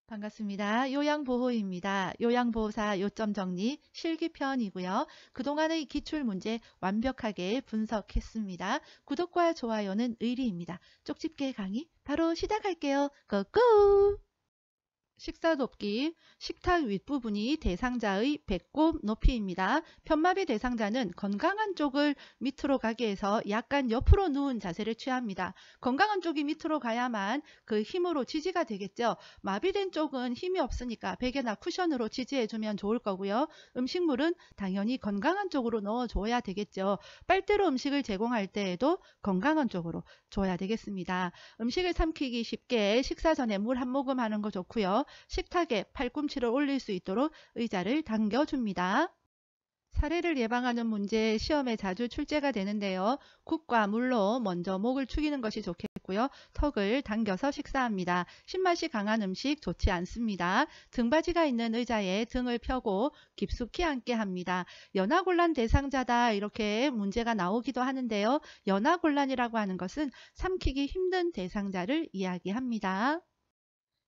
반갑습니다. 요양보호입니다. 요양보호사 요점 정리 실기편이고요. 그동안의 기출문제 완벽하게 분석했습니다. 구독과 좋아요는 의리입니다. 쪽집게 강의 바로 시작할게요. 고고! 식사 돕기, 식탁 윗부분이 대상자의 배꼽 높이입니다. 편마비 대상자는 건강한 쪽을 밑으로 가게 해서 약간 옆으로 누운 자세를 취합니다. 건강한 쪽이 밑으로 가야만 그 힘으로 지지가 되겠죠. 마비된 쪽은 힘이 없으니까 베개나 쿠션으로 지지해주면 좋을 거고요. 음식물은 당연히 건강한 쪽으로 넣어줘야 되겠죠. 빨대로 음식을 제공할 때에도 건강한 쪽으로 줘야 되겠습니다. 음식을 삼키기 쉽게 식사 전에 물 한 모금 하는 거 좋고요. 식탁에 팔꿈치를 올릴 수 있도록 의자를 당겨줍니다. 사례를 예방하는 문제 시험에 자주 출제가 되는데요. 국과 물로 먼저 목을 축이는 것이 좋겠고요. 턱을 당겨서 식사합니다. 신맛이 강한 음식 좋지 않습니다. 등받이가 있는 의자에 등을 펴고 깊숙이 앉게 합니다. 연하곤란 대상자다 이렇게 문제가 나오기도 하는데요. 연하곤란이라고 하는 것은 삼키기 힘든 대상자를 이야기합니다.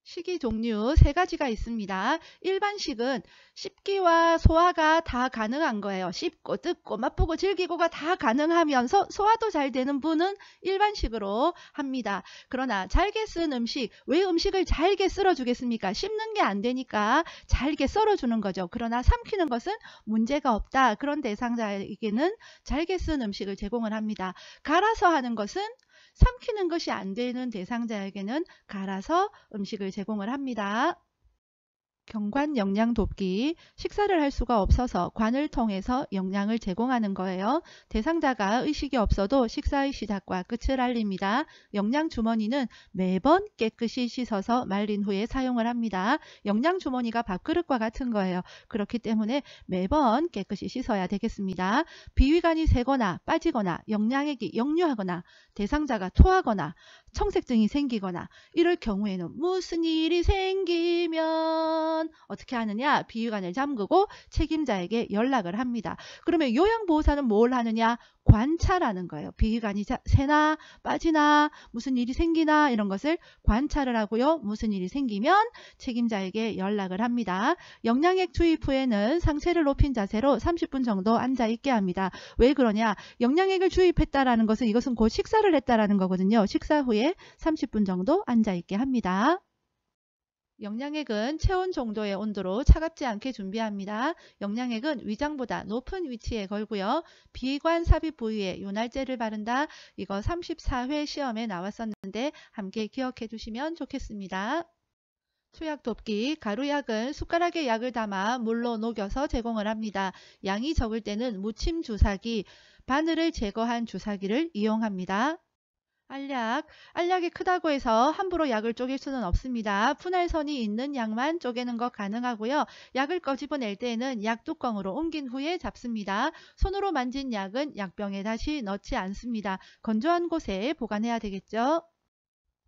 식이 종류 세 가지가 있습니다. 일반식은 씹기와 소화가 다 가능한 거예요. 씹고 뜯고 맛보고 즐기고가 다 가능하면서 소화도 잘 되는 분은 일반식으로 합니다. 그러나 잘게 쓴 음식, 왜 음식을 잘게 썰어주겠습니까? 씹는 게 안 되니까 잘게 썰어주는 거죠. 그러나 삼키는 것은 문제가 없다. 그런 대상자에게는 잘게 쓴 음식을 제공을 합니다. 갈아서 하는 것은 삼키는 것이 안 되는 대상자에게는 갈아서 음식을 제공을 합니다. 경관 영양 돕기, 식사를 할 수가 없어서 관을 통해서 영양을 제공하는 거예요. 대상자가 의식이 없어도 식사의 시작과 끝을 알립니다. 영양 주머니는 매번 깨끗이 씻어서 말린 후에 사용을 합니다. 영양 주머니가 밥그릇과 같은 거예요. 그렇기 때문에 매번 깨끗이 씻어야 되겠습니다. 비위관이 새거나 빠지거나 영양액이 역류하거나 대상자가 토하거나 청색증이 생기거나 이럴 경우에는 무슨 일이 생기면 어떻게 하느냐? 비위관을 잠그고 책임자에게 연락을 합니다. 그러면 요양보호사는 뭘 하느냐? 관찰하는 거예요. 비위관이 새나 빠지나 무슨 일이 생기나 이런 것을 관찰을 하고요. 무슨 일이 생기면 책임자에게 연락을 합니다. 영양액 주입 후에는 상체를 높인 자세로 30분 정도 앉아 있게 합니다. 왜 그러냐? 영양액을 주입했다라는 것은 이것은 곧 식사를 했다라는 거거든요. 식사 후에 30분 정도 앉아 있게 합니다. 영양액은 체온 정도의 온도로 차갑지 않게 준비합니다. 영양액은 위장보다 높은 위치에 걸고요. 비관 삽입 부위에 윤활제를 바른다. 이거 34회 시험에 나왔었는데 함께 기억해 두시면 좋겠습니다. 투약 돕기, 가루약은 숟가락에 약을 담아 물로 녹여서 제공을 합니다. 양이 적을 때는 무침 주사기, 바늘을 제거한 주사기를 이용합니다. 알약이 크다고 해서 함부로 약을 쪼갤 수는 없습니다. 분할선이 있는 약만 쪼개는 것 가능하고요. 약을 꺼집어낼 때에는 약 뚜껑으로 옮긴 후에 잡습니다. 손으로 만진 약은 약병에 다시 넣지 않습니다. 건조한 곳에 보관해야 되겠죠.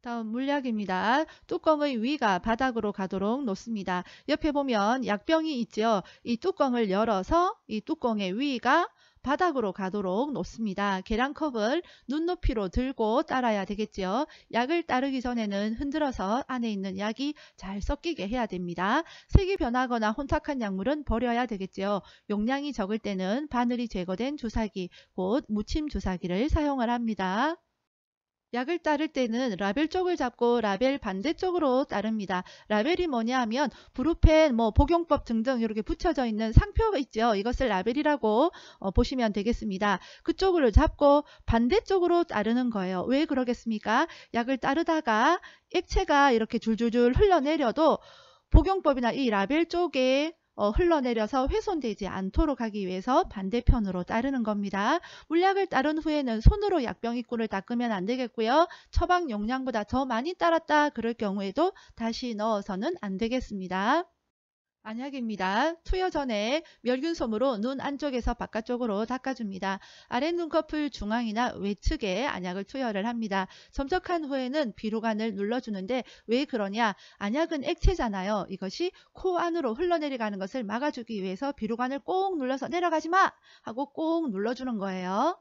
다음 물약입니다. 뚜껑의 위가 바닥으로 가도록 놓습니다. 옆에 보면 약병이 있죠. 이 뚜껑을 열어서 이 뚜껑의 위가 바닥으로 가도록 놓습니다. 계량컵을 눈높이로 들고 따라야 되겠죠. 약을 따르기 전에는 흔들어서 안에 있는 약이 잘 섞이게 해야 됩니다. 색이 변하거나 혼탁한 약물은 버려야 되겠죠. 용량이 적을 때는 바늘이 제거된 주사기, 곧 무침 주사기를 사용을 합니다. 약을 따를 때는 라벨 쪽을 잡고 라벨 반대쪽으로 따릅니다. 라벨이 뭐냐 하면 브루펜, 복용법 등등 이렇게 붙여져 있는 상표가 있죠. 이것을 라벨이라고 보시면 되겠습니다. 그쪽을 잡고 반대쪽으로 따르는 거예요. 왜 그러겠습니까? 약을 따르다가 액체가 이렇게 줄줄줄 흘러내려도 복용법이나 이 라벨 쪽에 흘러내려서 훼손되지 않도록 하기 위해서 반대편으로 따르는 겁니다. 물약을 따른 후에는 손으로 약병 입구를 닦으면 안 되겠고요. 처방 용량보다 더 많이 따랐다 그럴 경우에도 다시 넣어서는 안 되겠습니다. 안약입니다. 투여 전에 멸균솜으로 눈 안쪽에서 바깥쪽으로 닦아줍니다. 아래 눈꺼풀 중앙이나 외측에 안약을 투여를 합니다. 점적한 후에는 비루관을 눌러주는데 왜 그러냐? 안약은 액체잖아요. 이것이 코 안으로 흘러내려가는 것을 막아주기 위해서 비루관을 꼭 눌러서 내려가지 마! 하고 꼭 눌러주는 거예요.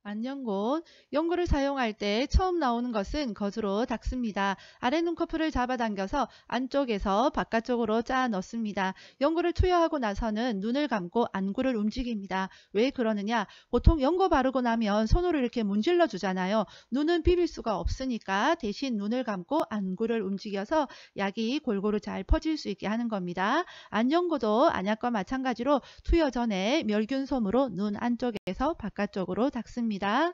안연곤. 연고를 사용할 때 처음 나오는 것은 거즈로 닦습니다. 아래 눈꺼풀을 잡아당겨서 안쪽에서 바깥쪽으로 짜 넣습니다. 연고를 투여하고 나서는 눈을 감고 안구를 움직입니다. 왜 그러느냐? 보통 연고 바르고 나면 손으로 이렇게 문질러 주잖아요. 눈은 비빌 수가 없으니까 대신 눈을 감고 안구를 움직여서 약이 골고루 잘 퍼질 수 있게 하는 겁니다. 안연고도 안약과 마찬가지로 투여 전에 멸균솜으로 눈 안쪽에서 바깥쪽으로 닦습니다.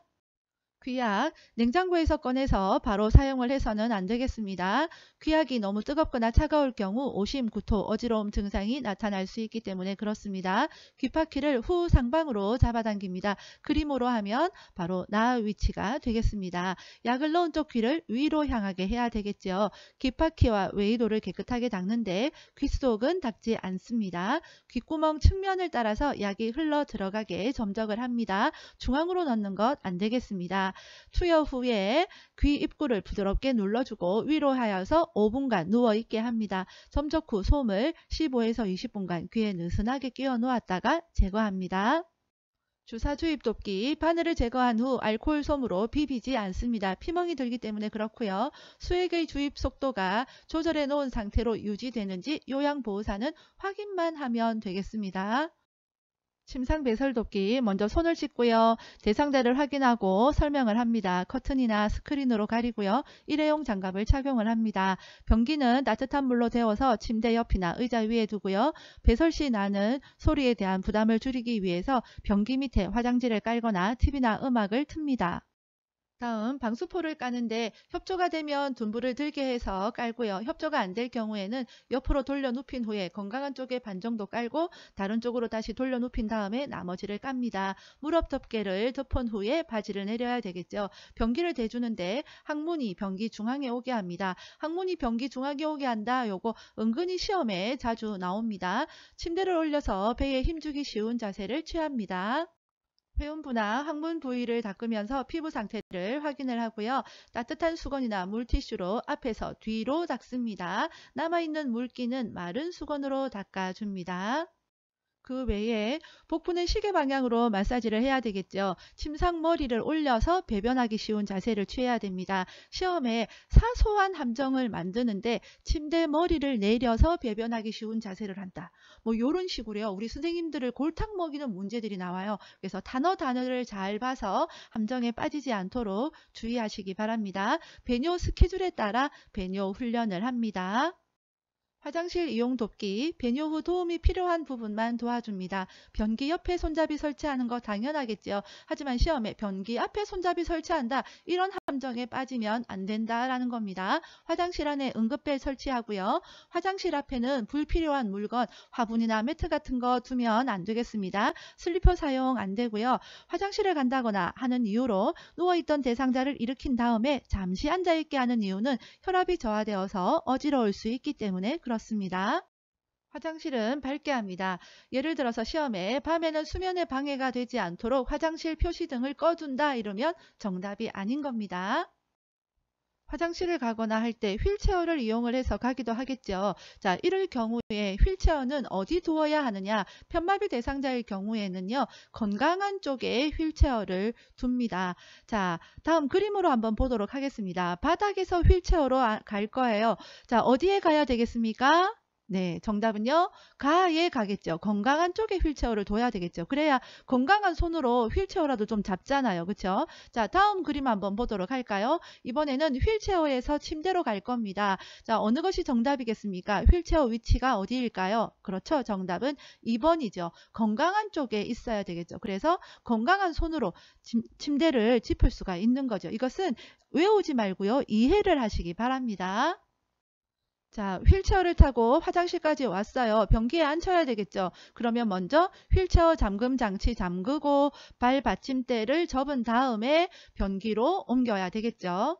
귀약, 냉장고에서 꺼내서 바로 사용을 해서는 안 되겠습니다. 귀약이 너무 뜨겁거나 차가울 경우 오심, 구토, 어지러움 증상이 나타날 수 있기 때문에 그렇습니다. 귀파키를 후 상방으로 잡아당깁니다. 그림으로 하면 바로 나 위치가 되겠습니다. 약을 넣은 쪽 귀를 위로 향하게 해야 되겠죠. 귀파키와 웨이도를 깨끗하게 닦는데 귀 속은 닦지 않습니다. 귓구멍 측면을 따라서 약이 흘러 들어가게 점적을 합니다. 중앙으로 넣는 것 안 되겠습니다. 투여 후에 귀 입구를 부드럽게 눌러주고 위로 하여서 5분간 누워있게 합니다. 점적 후 솜을 15에서 20분간 귀에 느슨하게 끼워 놓았다가 제거합니다. 주사 주입 돕기, 바늘을 제거한 후 알코올 솜으로 비비지 않습니다. 피멍이 들기 때문에 그렇고요. 수액의 주입 속도가 조절해 놓은 상태로 유지되는지 요양보호사는 확인만 하면 되겠습니다. 침상 배설 돕기, 먼저 손을 씻고요. 대상자를 확인하고 설명을 합니다. 커튼이나 스크린으로 가리고요. 일회용 장갑을 착용을 합니다. 변기는 따뜻한 물로 데워서 침대 옆이나 의자 위에 두고요. 배설 시 나는 소리에 대한 부담을 줄이기 위해서 변기 밑에 화장지를 깔거나 TV나 음악을 틉니다. 다음 방수포를 까는데 협조가 되면 둔부를 들게 해서 깔고요. 협조가 안 될 경우에는 옆으로 돌려 눕힌 후에 건강한 쪽에 반 정도 깔고 다른 쪽으로 다시 돌려 눕힌 다음에 나머지를 깝니다. 무릎 덮개를 덮은 후에 바지를 내려야 되겠죠. 변기를 대주는데 항문이 변기 중앙에 오게 합니다. 항문이 변기 중앙에 오게 한다. 요거 은근히 시험에 자주 나옵니다. 침대를 올려서 배에 힘주기 쉬운 자세를 취합니다. 회음부나 항문 부위를 닦으면서 피부 상태를 확인을 하고요. 따뜻한 수건이나 물티슈로 앞에서 뒤로 닦습니다. 남아있는 물기는 마른 수건으로 닦아줍니다. 그 외에 복부는 시계 방향으로 마사지를 해야 되겠죠. 침상 머리를 올려서 배변하기 쉬운 자세를 취해야 됩니다. 시험에 사소한 함정을 만드는데 침대 머리를 내려서 배변하기 쉬운 자세를 한다. 뭐 이런 식으로요. 우리 선생님들을 골탕 먹이는 문제들이 나와요. 그래서 단어를 잘 봐서 함정에 빠지지 않도록 주의하시기 바랍니다. 배뇨 스케줄에 따라 배뇨 훈련을 합니다. 화장실 이용 돕기, 배뇨 후 도움이 필요한 부분만 도와줍니다. 변기 옆에 손잡이 설치하는 거 당연하겠죠. 하지만 시험에 변기 앞에 손잡이 설치한다. 이런 함정에 빠지면 안 된다라는 겁니다. 화장실 안에 응급벨 설치하고요. 화장실 앞에는 불필요한 물건, 화분이나 매트 같은 거 두면 안 되겠습니다. 슬리퍼 사용 안 되고요. 화장실을 간다거나 하는 이유로 누워있던 대상자를 일으킨 다음에 잠시 앉아있게 하는 이유는 혈압이 저하되어서 어지러울 수 있기 때문에 그렇습니다. 화장실은 밝게 합니다. 예를 들어서 시험에 밤에는 수면에 방해가 되지 않도록 화장실 표시등을 꺼둔다 이러면 정답이 아닌 겁니다. 화장실을 가거나 할 때 휠체어를 이용을 해서 가기도 하겠죠. 자, 이럴 경우에 휠체어는 어디 두어야 하느냐? 편마비 대상자일 경우에는요. 건강한 쪽에 휠체어를 둡니다. 자, 다음 그림으로 한번 보도록 하겠습니다. 바닥에서 휠체어로 갈 거예요. 자, 어디에 가야 되겠습니까? 네, 정답은요. 가에 가겠죠. 건강한 쪽에 휠체어를 둬야 되겠죠. 그래야 건강한 손으로 휠체어라도 좀 잡잖아요. 그렇죠? 자, 다음 그림 한번 보도록 할까요? 이번에는 휠체어에서 침대로 갈 겁니다. 자, 어느 것이 정답이겠습니까? 휠체어 위치가 어디일까요? 그렇죠. 정답은 2번이죠. 건강한 쪽에 있어야 되겠죠. 그래서 건강한 손으로 침대를 짚을 수가 있는 거죠. 이것은 외우지 말고요. 이해를 하시기 바랍니다. 자, 휠체어를 타고 화장실까지 왔어요. 변기에 앉혀야 되겠죠. 그러면 먼저 휠체어 잠금 장치 잠그고 발 받침대를 접은 다음에 변기로 옮겨야 되겠죠.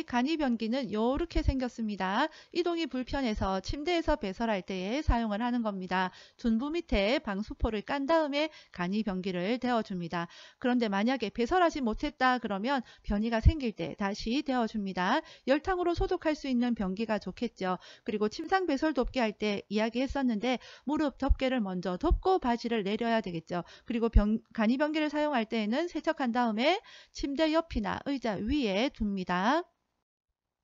간이변기는 이렇게 생겼습니다. 이동이 불편해서 침대에서 배설할 때에 사용을 하는 겁니다. 둔부 밑에 방수포를 깐 다음에 간이변기를 데워줍니다. 그런데 만약에 배설하지 못했다 그러면 변이가 생길 때 다시 데워줍니다. 열탕으로 소독할 수 있는 변기가 좋겠죠. 그리고 침상 배설 돕기 할 때 이야기했었는데 무릎 덮개를 먼저 덮고 바지를 내려야 되겠죠. 그리고 간이변기를 사용할 때에는 세척한 다음에 침대 옆이나 의자 위에 둡니다.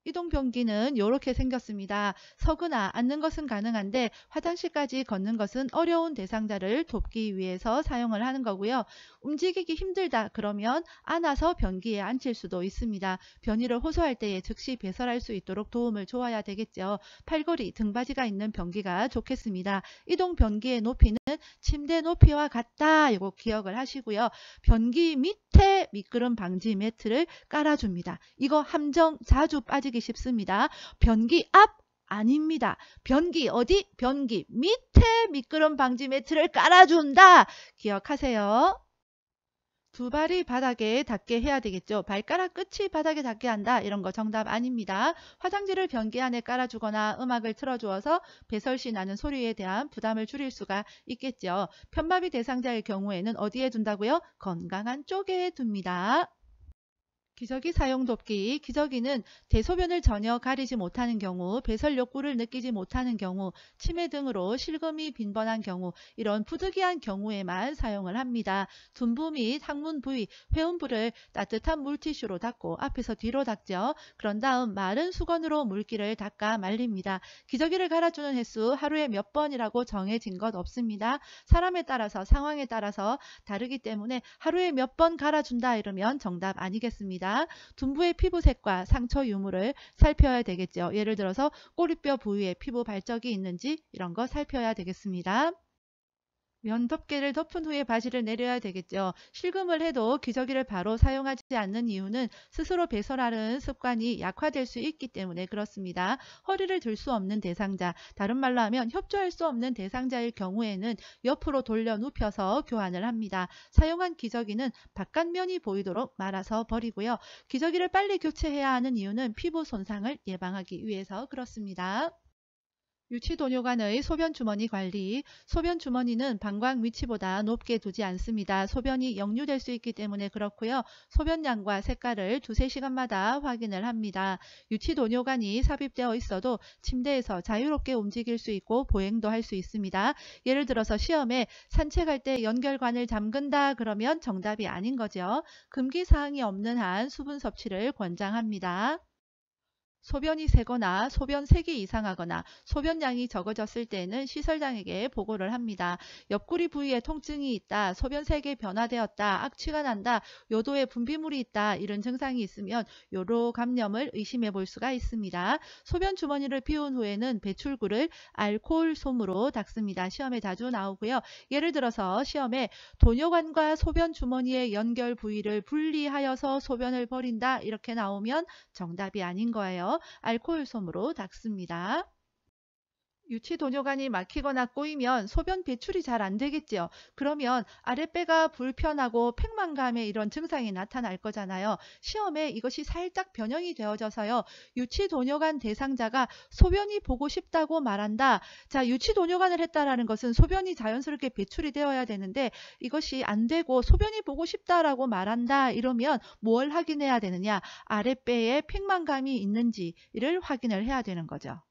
이동변기는 이렇게 생겼습니다. 서거나 앉는 것은 가능한데 화장실까지 걷는 것은 어려운 대상자를 돕기 위해서 사용을 하는 거고요. 움직이기 힘들다 그러면 안아서 변기에 앉힐 수도 있습니다. 변이를 호소할 때에 즉시 배설할 수 있도록 도움을 줘야 되겠죠. 팔걸이, 등받이가 있는 변기가 좋겠습니다. 이동변기의 높이는 침대 높이와 같다. 이거 기억을 하시고요. 변기 밑에 미끄럼 방지 매트를 깔아줍니다. 이거 함정 자주 빠지기 쉽습니다. 변기 앞 아닙니다. 변기 어디? 변기 밑에 미끄럼 방지 매트를 깔아준다. 기억하세요. 두 발이 바닥에 닿게 해야 되겠죠. 발가락 끝이 바닥에 닿게 한다. 이런 거 정답 아닙니다. 화장지를 변기 안에 깔아주거나 음악을 틀어주어서 배설 시 나는 소리에 대한 부담을 줄일 수가 있겠죠. 편마비 대상자의 경우에는 어디에 둔다고요? 건강한 쪽에 둡니다. 기저귀 사용 돕기. 기저귀는 대소변을 전혀 가리지 못하는 경우, 배설 욕구를 느끼지 못하는 경우, 치매 등으로 실금이 빈번한 경우, 이런 부득이한 경우에만 사용을 합니다. 둔부 및 항문 부위, 회음부를 따뜻한 물티슈로 닦고 앞에서 뒤로 닦죠. 그런 다음 마른 수건으로 물기를 닦아 말립니다. 기저귀를 갈아주는 횟수 하루에 몇 번이라고 정해진 것 없습니다. 사람에 따라서 상황에 따라서 다르기 때문에 하루에 몇 번 갈아준다 이러면 정답 아니겠습니다. 둔부의 피부색과 상처 유무를 살펴야 되겠죠. 예를 들어서 꼬리뼈 부위에 피부 발적이 있는지 이런 거 살펴야 되겠습니다. 면 덮개를 덮은 후에 바지를 내려야 되겠죠. 실금을 해도 기저귀를 바로 사용하지 않는 이유는 스스로 배설하는 습관이 약화될 수 있기 때문에 그렇습니다. 허리를 들 수 없는 대상자, 다른 말로 하면 협조할 수 없는 대상자일 경우에는 옆으로 돌려 눕혀서 교환을 합니다. 사용한 기저귀는 바깥면이 보이도록 말아서 버리고요. 기저귀를 빨리 교체해야 하는 이유는 피부 손상을 예방하기 위해서 그렇습니다. 유치도뇨관의 소변주머니 관리. 소변주머니는 방광 위치보다 높게 두지 않습니다. 소변이 역류될 수 있기 때문에 그렇고요. 소변량과 색깔을 두세 시간마다 확인을 합니다. 유치도뇨관이 삽입되어 있어도 침대에서 자유롭게 움직일 수 있고 보행도 할 수 있습니다. 예를 들어서 시험에 산책할 때 연결관을 잠근다 그러면 정답이 아닌 거죠. 금기사항이 없는 한 수분 섭취를 권장합니다. 소변이 새거나 소변 색이 이상하거나 소변량이 적어졌을 때는 시설장에게 보고를 합니다. 옆구리 부위에 통증이 있다, 소변색이 변화되었다, 악취가 난다, 요도에 분비물이 있다 이런 증상이 있으면 요로 감염을 의심해 볼 수가 있습니다. 소변 주머니를 비운 후에는 배출구를 알코올 솜으로 닦습니다. 시험에 자주 나오고요. 예를 들어서 시험에 도뇨관과 소변 주머니의 연결 부위를 분리하여서 소변을 버린다 이렇게 나오면 정답이 아닌 거예요. 알코올 솜으로 닦습니다. 유치도뇨관이 막히거나 꼬이면 소변 배출이 잘 안 되겠죠. 그러면 아랫배가 불편하고 팽만감의 이런 증상이 나타날 거잖아요. 시험에 이것이 살짝 변형이 되어져서요. 유치도뇨관 대상자가 소변이 보고 싶다고 말한다. 자, 유치도뇨관을 했다라는 것은 소변이 자연스럽게 배출이 되어야 되는데 이것이 안 되고 소변이 보고 싶다라고 말한다. 이러면 뭘 확인해야 되느냐? 아랫배에 팽만감이 있는지를 확인을 해야 되는 거죠.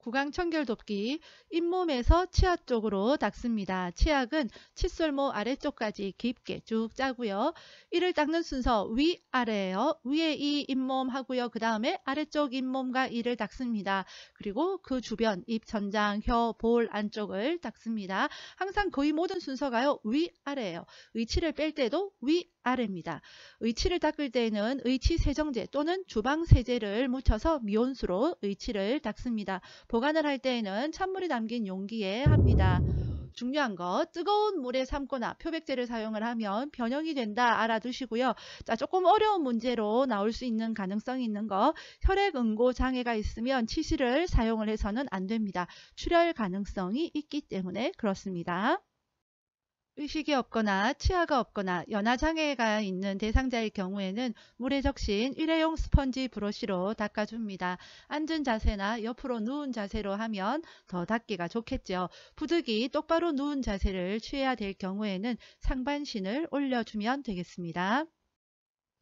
구강청결 돕기. 잇몸에서 치아 쪽으로 닦습니다. 치약은 칫솔모 아래쪽까지 깊게 쭉 짜고요. 이를 닦는 순서 위아래예요. 위에 이 잇몸 하고요. 그 다음에 아래쪽 잇몸과 이를 닦습니다. 그리고 그 주변 입 전장, 혀, 볼 안쪽을 닦습니다. 항상 거의 모든 순서가요. 위아래예요. 의치를 뺄 때도 위아래입니다. 의치를 닦을 때는 의치 세정제 또는 주방 세제를 묻혀서 미온수로 의치를 닦습니다. 보관을 할 때에는 찬물이 담긴 용기에 합니다. 중요한 거, 뜨거운 물에 삶거나 표백제를 사용을 하면 변형이 된다 알아두시고요. 자, 조금 어려운 문제로 나올 수 있는 가능성이 있는 거, 혈액 응고 장애가 있으면 치실을 사용을 해서는 안 됩니다. 출혈 가능성이 있기 때문에 그렇습니다. 의식이 없거나 치아가 없거나 연화장애가 있는 대상자의 경우에는 물에 적신 일회용 스펀지 브러쉬로 닦아줍니다. 앉은 자세나 옆으로 누운 자세로 하면 더 닦기가 좋겠죠. 부득이 똑바로 누운 자세를 취해야 될 경우에는 상반신을 올려주면 되겠습니다.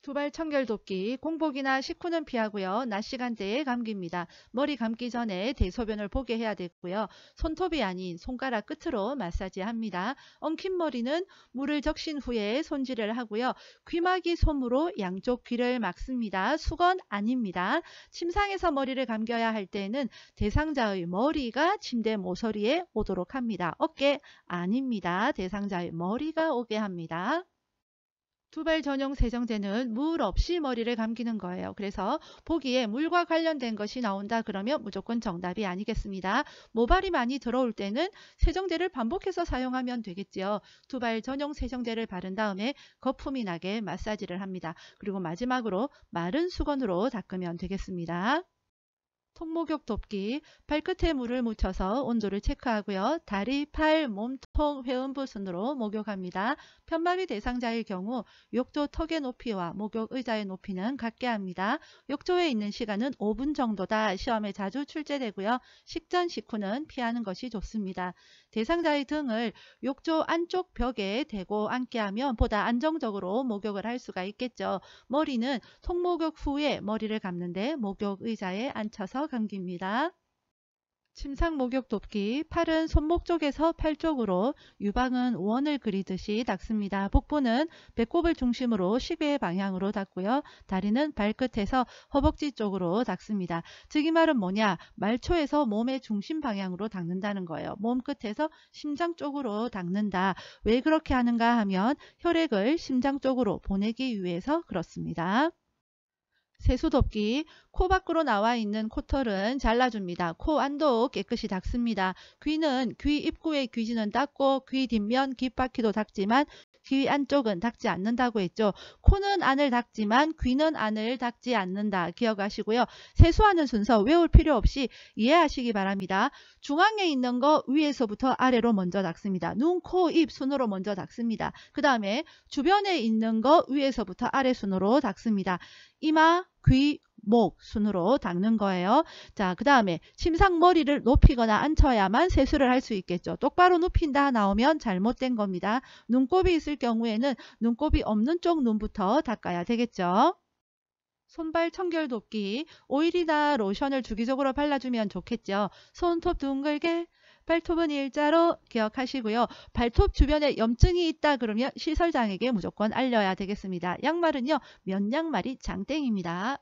두발 청결 돕기, 공복이나 식후는 피하고요. 낮 시간대에 감깁니다. 머리 감기 전에 대소변을 보게 해야 되고요. 손톱이 아닌 손가락 끝으로 마사지합니다. 엉킨 머리는 물을 적신 후에 손질을 하고요. 귀마개 솜으로 양쪽 귀를 막습니다. 수건 아닙니다. 침상에서 머리를 감겨야 할 때는 대상자의 머리가 침대 모서리에 오도록 합니다. 어깨 아닙니다. 대상자의 머리가 오게 합니다. 두발 전용 세정제는 물 없이 머리를 감기는 거예요. 그래서 보기에 물과 관련된 것이 나온다 그러면 무조건 정답이 아니겠습니다. 모발이 많이 들어올 때는 세정제를 반복해서 사용하면 되겠지요. 두발 전용 세정제를 바른 다음에 거품이 나게 마사지를 합니다. 그리고 마지막으로 마른 수건으로 닦으면 되겠습니다. 손목욕 돕기, 발끝에 물을 묻혀서 온도를 체크하고요. 다리, 팔, 몸통, 회음부 순으로 목욕합니다. 편마비 대상자의 경우 욕조 턱의 높이와 목욕 의자의 높이는 같게 합니다. 욕조에 있는 시간은 5분 정도다. 시험에 자주 출제되고요. 식전 식후는 피하는 것이 좋습니다. 대상자의 등을 욕조 안쪽 벽에 대고 앉게 하면 보다 안정적으로 목욕을 할 수가 있겠죠. 머리는 손목욕 후에 머리를 감는데 목욕 의자에 앉혀서 감깁니다. 침상 목욕 돕기, 팔은 손목 쪽에서 팔 쪽으로, 유방은 원을 그리듯이 닦습니다. 복부는 배꼽을 중심으로 시계 방향으로 닦고요. 다리는 발끝에서 허벅지 쪽으로 닦습니다. 즉 이 말은 뭐냐? 말초에서 몸의 중심 방향으로 닦는다는 거예요. 몸 끝에서 심장 쪽으로 닦는다. 왜 그렇게 하는가 하면 혈액을 심장 쪽으로 보내기 위해서 그렇습니다. 세수 덮기, 코 밖으로 나와 있는 코털은 잘라줍니다. 코 안도 깨끗이 닦습니다. 귀는 귀 입구의 귀지는 닦고 귀 뒷면 귓바퀴도 닦지만 귀 안쪽은 닦지 않는다고 했죠. 코는 안을 닦지만 귀는 안을 닦지 않는다. 기억하시고요. 세수하는 순서 외울 필요 없이 이해하시기 바랍니다. 중앙에 있는 거 위에서부터 아래로 먼저 닦습니다. 눈, 코, 입 순으로 먼저 닦습니다. 그 다음에 주변에 있는 거 위에서부터 아래 순으로 닦습니다. 이마, 귀, 목 순으로 닦는 거예요. 자, 그 다음에 침상 머리를 높이거나 앉혀야만 세수를 할 수 있겠죠. 똑바로 눕힌다 나오면 잘못된 겁니다. 눈곱이 있을 경우에는 눈곱이 없는 쪽 눈부터 닦아야 되겠죠. 손발 청결 돕기, 오일이나 로션을 주기적으로 발라주면 좋겠죠. 손톱 둥글게, 발톱은 일자로 기억하시고요. 발톱 주변에 염증이 있다 그러면 시설장에게 무조건 알려야 되겠습니다. 양말은요, 면 양말이 장땡입니다.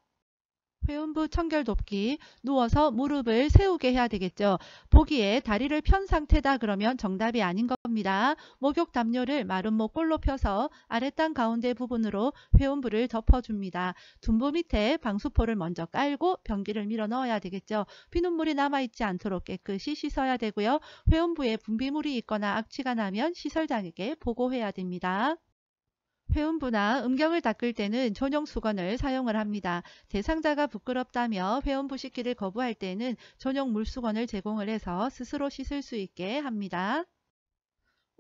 회음부 청결 돕기, 누워서 무릎을 세우게 해야 되겠죠. 보기에 다리를 편 상태다 그러면 정답이 아닌 겁니다. 목욕 담요를 마른 목 볼로 펴서 아랫단 가운데 부분으로 회음부를 덮어줍니다. 둔부 밑에 방수포를 먼저 깔고 변기를 밀어 넣어야 되겠죠. 비눗물이 남아있지 않도록 깨끗이 씻어야 되고요. 회음부에 분비물이 있거나 악취가 나면 시설장에게 보고해야 됩니다. 회음부나 음경을 닦을 때는 전용 수건을 사용을 합니다. 대상자가 부끄럽다며 회음부 씻기를 거부할 때는 전용 물수건을 제공을 해서 스스로 씻을 수 있게 합니다.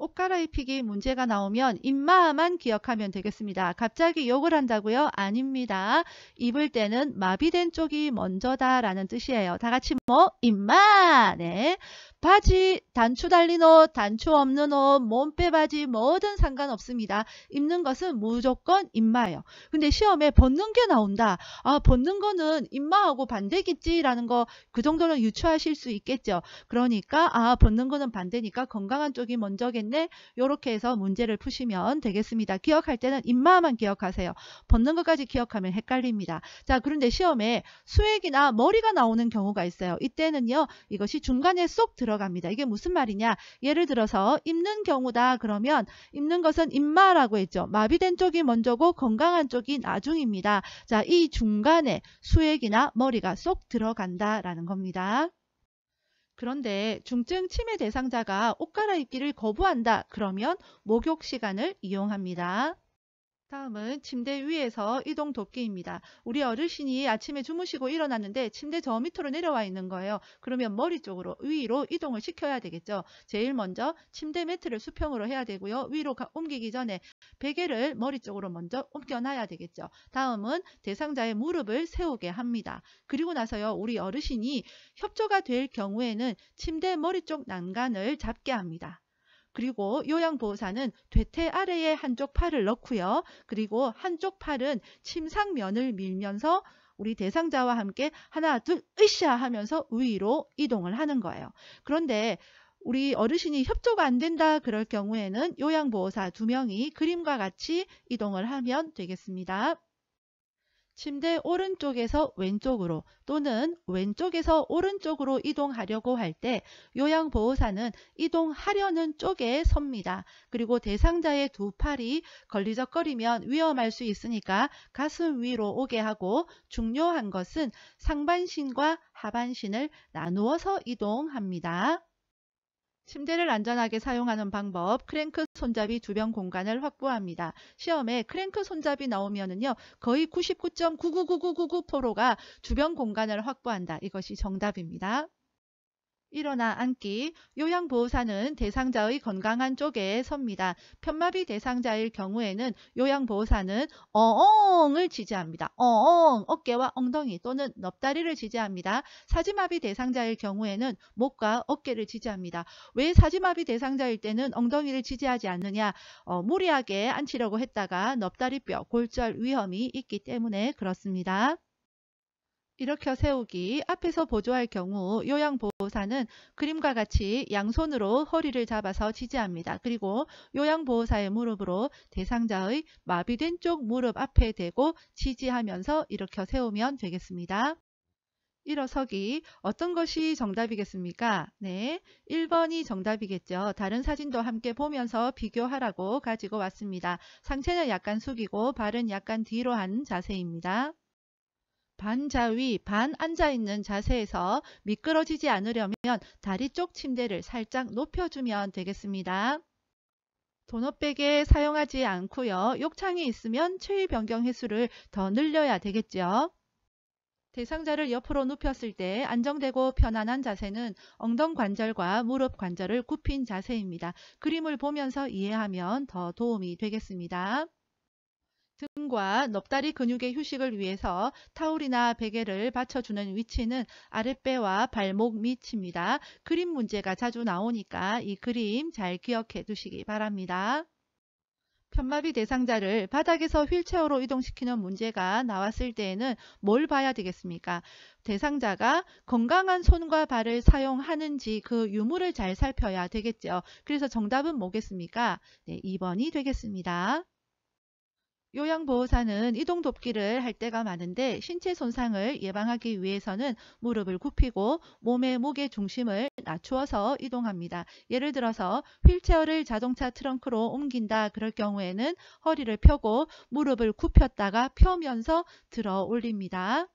옷 갈아입히기 문제가 나오면 임마만 기억하면 되겠습니다. 갑자기 욕을 한다고요? 아닙니다. 입을 때는 마비된 쪽이 먼저다 라는 뜻이에요. 다 같이 임마! 네. 바지, 단추 달린 옷, 단추 없는 옷, 몸빼 바지 뭐든 상관없습니다. 입는 것은 무조건 임마예요. 근데 시험에 벗는 게 나온다. 아, 벗는 거는 임마하고 반대겠지라는 거 그 정도는 유추하실 수 있겠죠. 그러니까 벗는 거는 반대니까 건강한 쪽이 먼저겠네. 이렇게 해서 문제를 푸시면 되겠습니다. 기억할 때는 임마만 기억하세요. 벗는 것까지 기억하면 헷갈립니다. 자, 그런데 시험에 수액이나 머리가 나오는 경우가 있어요. 이때는요, 이것이 중간에 쏙 들어갑니다. 이게 무슨 말이냐? 예를 들어서 입는 경우다 그러면 입는 것은 임마라고 했죠. 마비된 쪽이 먼저고 건강한 쪽이 나중입니다. 자, 이 중간에 수액이나 머리가 쏙 들어간다라는 겁니다. 그런데 중증 치매 대상자가 옷 갈아입기를 거부한다 그러면 목욕 시간을 이용합니다. 다음은 침대 위에서 이동 돕기입니다. 우리 어르신이 아침에 주무시고 일어났는데 침대 저 밑으로 내려와 있는 거예요. 그러면 머리 쪽으로 위로 이동을 시켜야 되겠죠. 제일 먼저 침대 매트를 수평으로 해야 되고요. 위로 옮기기 전에 베개를 머리 쪽으로 먼저 옮겨놔야 되겠죠. 다음은 대상자의 무릎을 세우게 합니다. 그리고 나서요, 우리 어르신이 협조가 될 경우에는 침대 머리 쪽 난간을 잡게 합니다. 그리고 요양보호사는 대퇴 아래에 한쪽 팔을 넣고요. 그리고 한쪽 팔은 침상면을 밀면서 우리 대상자와 함께 하나, 둘, 으쌰 하면서 위로 이동을 하는 거예요. 그런데 우리 어르신이 협조가 안 된다 그럴 경우에는 요양보호사 2명이 그림과 같이 이동을 하면 되겠습니다. 침대 오른쪽에서 왼쪽으로 또는 왼쪽에서 오른쪽으로 이동하려고 할 때 요양보호사는 이동하려는 쪽에 섭니다. 그리고 대상자의 2팔이 걸리적거리면 위험할 수 있으니까 가슴 위로 오게 하고, 중요한 것은 상반신과 하반신을 나누어서 이동합니다. 침대를 안전하게 사용하는 방법, 크랭크 손잡이 주변 공간을 확보합니다. 시험에 크랭크 손잡이 나오면은요, 거의 99.999999%가 주변 공간을 확보한다. 이것이 정답입니다. 일어나 앉기. 요양보호사는 대상자의 건강한 쪽에 섭니다. 편마비 대상자일 경우에는 요양보호사는 어엉을 지지합니다. 어엉, 어깨와 엉덩이 또는 넙다리를 지지합니다. 사지마비 대상자일 경우에는 목과 어깨를 지지합니다. 왜 사지마비 대상자일 때는 엉덩이를 지지하지 않느냐? 무리하게 앉히려고 했다가 넙다리뼈, 골절 위험이 있기 때문에 그렇습니다. 일으켜 세우기. 앞에서 보조할 경우 요양보호사는 그림과 같이 양손으로 허리를 잡아서 지지합니다. 그리고 요양보호사의 무릎으로 대상자의 마비된 쪽 무릎 앞에 대고 지지하면서 일으켜 세우면 되겠습니다. 일어서기. 어떤 것이 정답이겠습니까? 네, 1번이 정답이겠죠. 다른 사진도 함께 보면서 비교하라고 가지고 왔습니다. 상체는 약간 숙이고 발은 약간 뒤로 한 자세입니다. 반자위, 반 앉아있는 자세에서 미끄러지지 않으려면 다리 쪽 침대를 살짝 높여주면 되겠습니다. 도넛백에 사용하지 않고요. 욕창이 있으면 체위 변경 횟수를 더 늘려야 되겠죠. 대상자를 옆으로 눕혔을 때 안정되고 편안한 자세는 엉덩관절과 무릎 관절을 굽힌 자세입니다. 그림을 보면서 이해하면 더 도움이 되겠습니다. 등과 넙다리 근육의 휴식을 위해서 타올이나 베개를 받쳐주는 위치는 아랫배와 발목 밑입니다. 그림 문제가 자주 나오니까 이 그림 잘 기억해 두시기 바랍니다. 편마비 대상자를 바닥에서 휠체어로 이동시키는 문제가 나왔을 때에는 뭘 봐야 되겠습니까? 대상자가 건강한 손과 발을 사용하는지 그 유무를 잘 살펴야 되겠죠. 그래서 정답은 뭐겠습니까? 네, 2번이 되겠습니다. 요양보호사는 이동 돕기를 할 때가 많은데 신체 손상을 예방하기 위해서는 무릎을 굽히고 몸의 무게 중심을 낮추어서 이동합니다. 예를 들어서 휠체어를 자동차 트렁크로 옮긴다 그럴 경우에는 허리를 펴고 무릎을 굽혔다가 펴면서 들어 올립니다.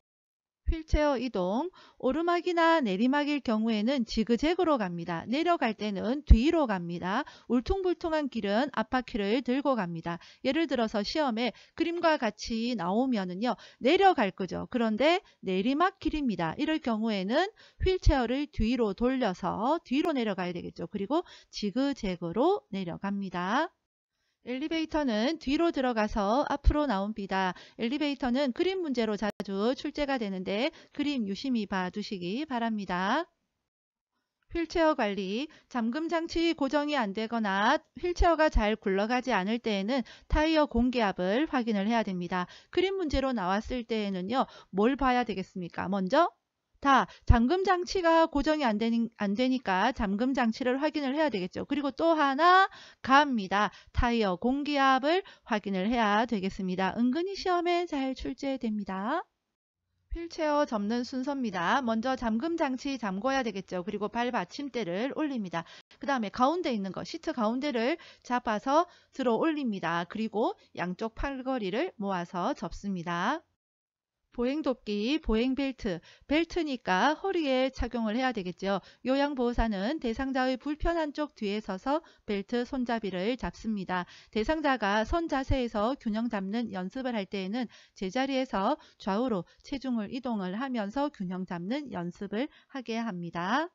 휠체어 이동, 오르막이나 내리막일 경우에는 지그재그로 갑니다. 내려갈 때는 뒤로 갑니다. 울퉁불퉁한 길은 앞바퀴를 들고 갑니다. 예를 들어서 시험에 그림과 같이 나오면은요, 내려갈 거죠. 그런데 내리막 길입니다. 이럴 경우에는 휠체어를 뒤로 돌려서 뒤로 내려가야 되겠죠. 그리고 지그재그로 내려갑니다. 엘리베이터는 뒤로 들어가서 앞으로 나옵니다. 엘리베이터는 그림 문제로 자주 출제가 되는데 그림 유심히 봐두시기 바랍니다. 휠체어 관리, 잠금 장치 고정이 안 되거나 휠체어가 잘 굴러가지 않을 때에는 타이어 공기압을 확인을 해야 됩니다. 그림 문제로 나왔을 때에는요, 뭘 봐야 되겠습니까? 먼저 잠금 장치가 고정이 안 되니까 잠금 장치를 확인을 해야 되겠죠. 그리고 또 하나 갑니다. 타이어 공기압을 확인을 해야 되겠습니다. 은근히 시험에 잘 출제됩니다. 휠체어 접는 순서입니다. 먼저 잠금 장치 잠궈야 되겠죠. 그리고 발 받침대를 올립니다. 그 다음에 가운데 있는 거, 시트 가운데를 잡아서 들어 올립니다. 그리고 양쪽 팔걸이를 모아서 접습니다. 보행도끼, 보행벨트, 벨트니까 허리에 착용을 해야 되겠죠. 요양보호사는 대상자의 불편한 쪽 뒤에 서서 벨트 손잡이를 잡습니다. 대상자가 선 자세에서 균형 잡는 연습을 할 때에는 제자리에서 좌우로 체중을 이동을 하면서 균형 잡는 연습을 하게 합니다.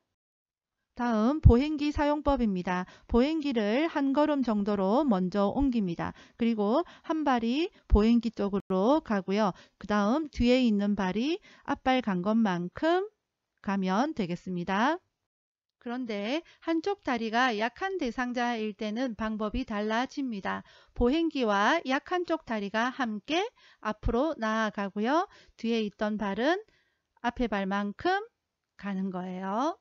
다음 보행기 사용법입니다. 보행기를 한 걸음 정도로 먼저 옮깁니다. 그리고 한 발이 보행기 쪽으로 가고요. 그 다음 뒤에 있는 발이 앞발 간 것만큼 가면 되겠습니다. 그런데 한쪽 다리가 약한 대상자일 때는 방법이 달라집니다. 보행기와 약한 쪽 다리가 함께 앞으로 나아가고요. 뒤에 있던 발은 앞에 발만큼 가는 거예요.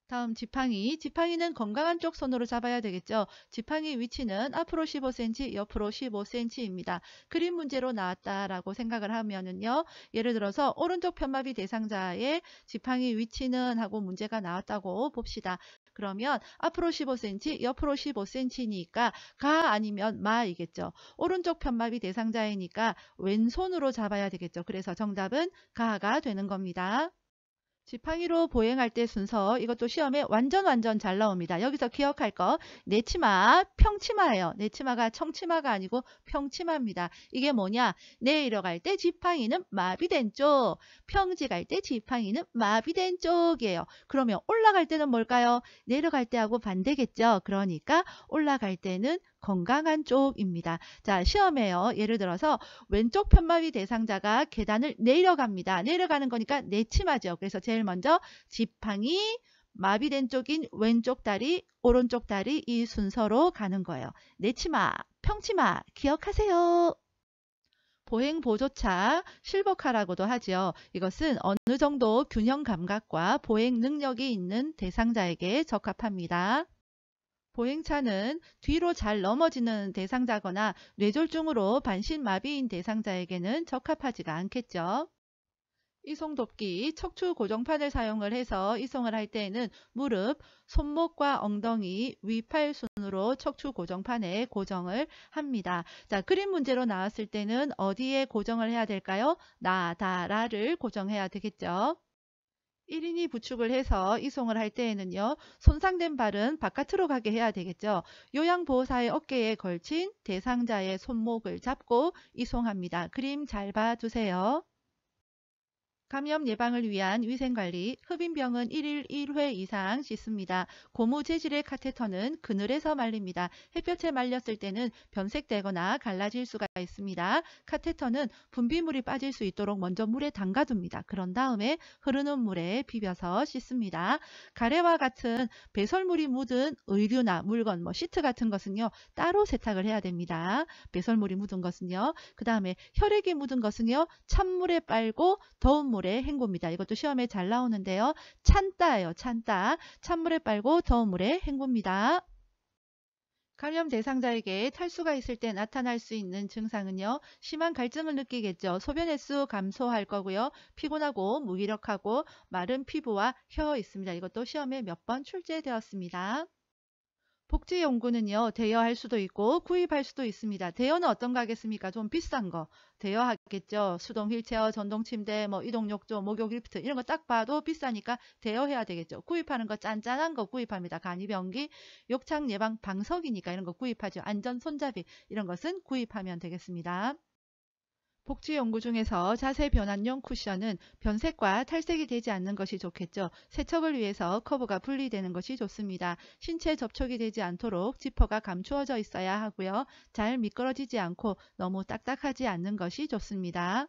다음 지팡이. 지팡이는 건강한 쪽 손으로 잡아야 되겠죠. 지팡이 위치는 앞으로 15cm, 옆으로 15cm입니다. 그림 문제로 나왔다라고 생각을 하면은요. 예를 들어서 오른쪽 편마비 대상자의 지팡이 위치는 하고 문제가 나왔다고 봅시다. 그러면 앞으로 15cm, 옆으로 15cm니까 가 아니면 마이겠죠. 오른쪽 편마비 대상자이니까 왼손으로 잡아야 되겠죠. 그래서 정답은 가가 되는 겁니다. 지팡이로 보행할 때 순서 이것도 시험에 완전 잘 나옵니다. 여기서 기억할 거 내치마, 평치마예요. 내치마가 청치마가 아니고 평치마입니다. 이게 뭐냐? 내려갈 때 지팡이는 마비된 쪽, 평지 갈 때 지팡이는 마비된 쪽이에요. 그러면 올라갈 때는 뭘까요? 내려갈 때하고 반대겠죠. 그러니까 올라갈 때는 건강한 쪽입니다. 자, 시험에요. 예를 들어서 왼쪽 편마비 대상자가 계단을 내려갑니다. 내려가는 거니까 내치마죠. 그래서 제일 먼저 지팡이, 마비된 쪽인 왼쪽 다리, 오른쪽 다리 이 순서로 가는 거예요. 내치마, 평치마 기억하세요. 보행보조차, 실버카라고도 하죠. 이것은 어느 정도 균형 감각과 보행 능력이 있는 대상자에게 적합합니다. 보행차는 뒤로 잘 넘어지는 대상자거나 뇌졸중으로 반신마비인 대상자에게는 적합하지가 않겠죠. 이송돕기, 척추 고정판을 사용을 해서 이송을 할 때에는 무릎, 손목과 엉덩이, 위팔 순으로 척추 고정판에 고정을 합니다. 자, 그림 문제로 나왔을 때는 어디에 고정을 해야 될까요? 나, 다, 라를 고정해야 되겠죠. 1인이 부축을 해서 이송을 할 때에는요. 손상된 발은 바깥으로 가게 해야 되겠죠. 요양보호사의 어깨에 걸친 대상자의 손목을 잡고 이송합니다. 그림 잘 봐두세요. 감염 예방을 위한 위생관리, 흡인병은 1일 1회 이상 씻습니다. 고무 재질의 카테터는 그늘에서 말립니다. 햇볕에 말렸을 때는 변색되거나 갈라질 수가 있습니다. 카테터는 분비물이 빠질 수 있도록 먼저 물에 담가둡니다. 그런 다음에 흐르는 물에 비벼서 씻습니다. 가래와 같은 배설물이 묻은 의류나 물건, 시트 같은 것은요. 따로 세탁을 해야 됩니다. 배설물이 묻은 것은요. 그 다음에 혈액이 묻은 것은요. 찬물에 빨고 더운 물에 헹굽니다. 이것도 시험에 잘 나오는데요. 찬따예요. 찬따. 찬물에 빨고 더운 물에 헹굽니다. 감염 대상자에게 탈수가 있을 때 나타날 수 있는 증상은요. 심한 갈증을 느끼겠죠. 소변 횟수 감소할 거고요. 피곤하고 무기력하고 마른 피부와 혀 있습니다. 이것도 시험에 몇 번 출제되었습니다. 복지연구는요. 대여할 수도 있고 구입할 수도 있습니다. 대여는 어떤 거 하겠습니까? 좀 비싼 거 대여하겠죠. 수동 휠체어, 전동 침대, 이동욕조, 목욕 리프트 이런 거 딱 봐도 비싸니까 대여해야 되겠죠. 구입하는 거 짠짠한 거 구입합니다. 간이병기, 욕창 예방 방석이니까 이런 거 구입하죠. 안전 손잡이 이런 것은 구입하면 되겠습니다. 복지연구 중에서 자세 변환용 쿠션은 변색과 탈색이 되지 않는 것이 좋겠죠. 세척을 위해서 커브가 분리되는 것이 좋습니다. 신체 접촉이 되지 않도록 지퍼가 감추어져 있어야 하고요. 잘 미끄러지지 않고 너무 딱딱하지 않는 것이 좋습니다.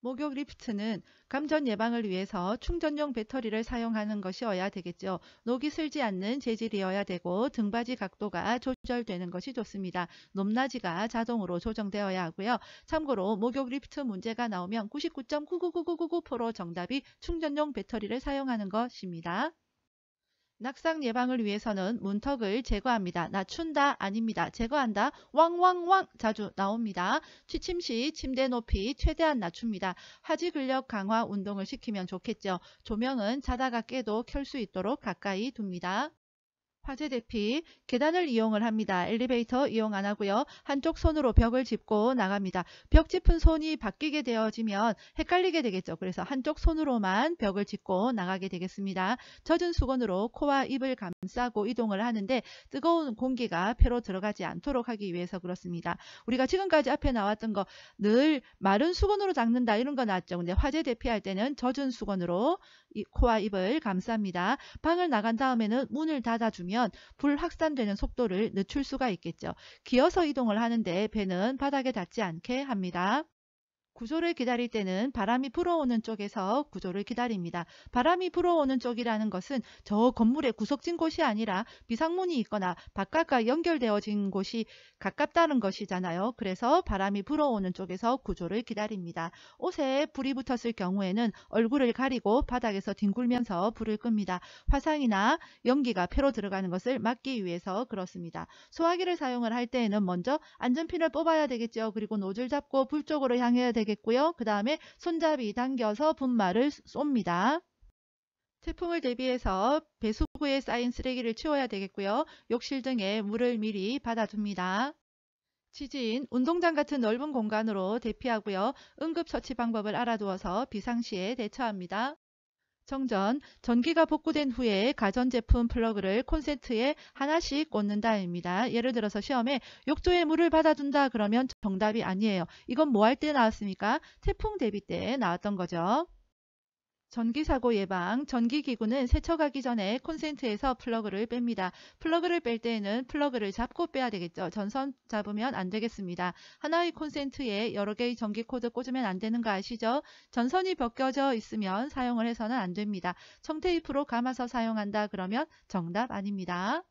목욕 리프트는 감전 예방을 위해서 충전용 배터리를 사용하는 것이어야 되겠죠. 녹이 슬지 않는 재질이어야 되고 등받이 각도가 조절되는 것이 좋습니다. 높낮이가 자동으로 조정되어야 하고요. 참고로 목욕 리프트 문제가 나오면 99.99999% 정답이 충전용 배터리를 사용하는 것입니다. 낙상 예방을 위해서는 문턱을 제거합니다. 낮춘다 아닙니다. 제거한다. 왕왕왕 자주 나옵니다. 취침 시 침대 높이 최대한 낮춥니다. 하지 근력 강화 운동을 시키면 좋겠죠. 조명은 자다가 깨도 켤 수 있도록 가까이 둡니다. 화재 대피, 계단을 이용을 합니다. 엘리베이터 이용 안 하고요. 한쪽 손으로 벽을 짚고 나갑니다. 벽 짚은 손이 바뀌게 되어지면 헷갈리게 되겠죠. 그래서 한쪽 손으로만 벽을 짚고 나가게 되겠습니다. 젖은 수건으로 코와 입을 감싸고 이동을 하는데 뜨거운 공기가 폐로 들어가지 않도록 하기 위해서 그렇습니다. 우리가 지금까지 앞에 나왔던 거 늘 마른 수건으로 닦는다 이런 거 나왔죠. 근데 화재 대피할 때는 젖은 수건으로 코와 입을 감쌉니다. 방을 나간 다음에는 문을 닫아주면 불 확산되는 속도를 늦출 수가 있겠죠. 기어서 이동을 하는데 배는 바닥에 닿지 않게 합니다. 구조를 기다릴 때는 바람이 불어오는 쪽에서 구조를 기다립니다. 바람이 불어오는 쪽이라는 것은 저 건물의 구석진 곳이 아니라 비상문이 있거나 바깥과 연결되어진 곳이 가깝다는 것이잖아요. 그래서 바람이 불어오는 쪽에서 구조를 기다립니다. 옷에 불이 붙었을 경우에는 얼굴을 가리고 바닥에서 뒹굴면서 불을 끕니다. 화상이나 연기가 폐로 들어가는 것을 막기 위해서 그렇습니다. 소화기를 사용을 할 때에는 먼저 안전핀을 뽑아야 되겠죠. 그리고 노즐 잡고 불 쪽으로 향해야 되겠죠. 그 다음에 손잡이 당겨서 분말을 쏩니다. 태풍을 대비해서 배수구에 쌓인 쓰레기를 치워야 되겠고요. 욕실 등에 물을 미리 받아둡니다. 지진, 운동장 같은 넓은 공간으로 대피하고요. 응급처치 방법을 알아두어서 비상시에 대처합니다. 정전, 전기가 복구된 후에 가전제품 플러그를 콘센트에 하나씩 꽂는다입니다. 예를 들어서 시험에 욕조에 물을 받아둔다 그러면 정답이 아니에요. 이건 뭐 할 때 나왔습니까? 태풍 대비 때 나왔던 거죠. 전기사고 예방, 전기기구는 세척하기 전에 콘센트에서 플러그를 뺍니다. 플러그를 뺄 때에는 플러그를 잡고 빼야 되겠죠. 전선 잡으면 안 되겠습니다. 하나의 콘센트에 여러 개의 전기 코드 꽂으면 안 되는 거 아시죠? 전선이 벗겨져 있으면 사용을 해서는 안 됩니다. 청테이프로 감아서 사용한다 그러면 정답 아닙니다.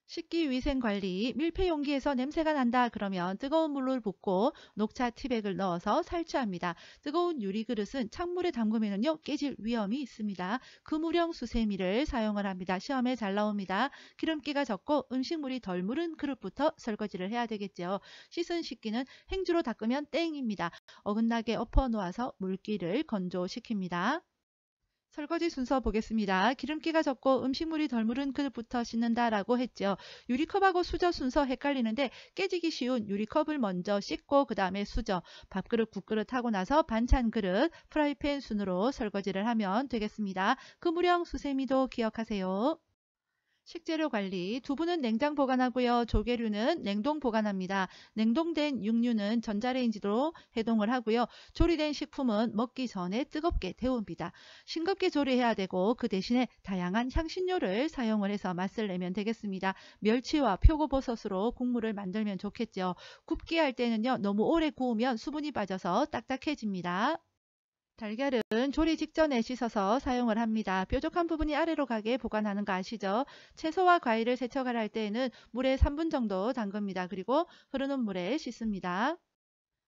식기위생관리, 밀폐용기에서 냄새가 난다 그러면 뜨거운 물을 붓고 녹차 티백을 넣어서 살취합니다. 뜨거운 유리그릇은 찬물에 담그면요 깨질 위험이 있습니다. 그물형 수세미를 사용을 합니다. 시험에 잘 나옵니다. 기름기가 적고 음식물이 덜 무른 그릇부터 설거지를 해야 되겠죠. 씻은 식기는 행주로 닦으면 땡입니다. 어긋나게 엎어 놓아서 물기를 건조시킵니다. 설거지 순서 보겠습니다. 기름기가 적고 음식물이 덜 무른 그릇부터 씻는다라고 했죠. 유리컵하고 수저 순서 헷갈리는데 깨지기 쉬운 유리컵을 먼저 씻고 그 다음에 수저, 밥그릇, 국그릇 하고 나서 반찬 그릇, 프라이팬 순으로 설거지를 하면 되겠습니다. 그물형 수세미도 기억하세요. 식재료 관리, 두부는 냉장 보관하고요. 조개류는 냉동 보관합니다. 냉동된 육류는 전자레인지로 해동을 하고요. 조리된 식품은 먹기 전에 뜨겁게 데웁니다. 싱겁게 조리해야 되고 그 대신에 다양한 향신료를 사용을 해서 맛을 내면 되겠습니다. 멸치와 표고버섯으로 국물을 만들면 좋겠죠. 굽기 할 때는요. 너무 오래 구우면 수분이 빠져서 딱딱해집니다. 달걀은 조리 직전에 씻어서 사용을 합니다. 뾰족한 부분이 아래로 가게 보관하는 거 아시죠? 채소와 과일을 세척을 할 때에는 물에 3분 정도 담급니다. 그리고 흐르는 물에 씻습니다.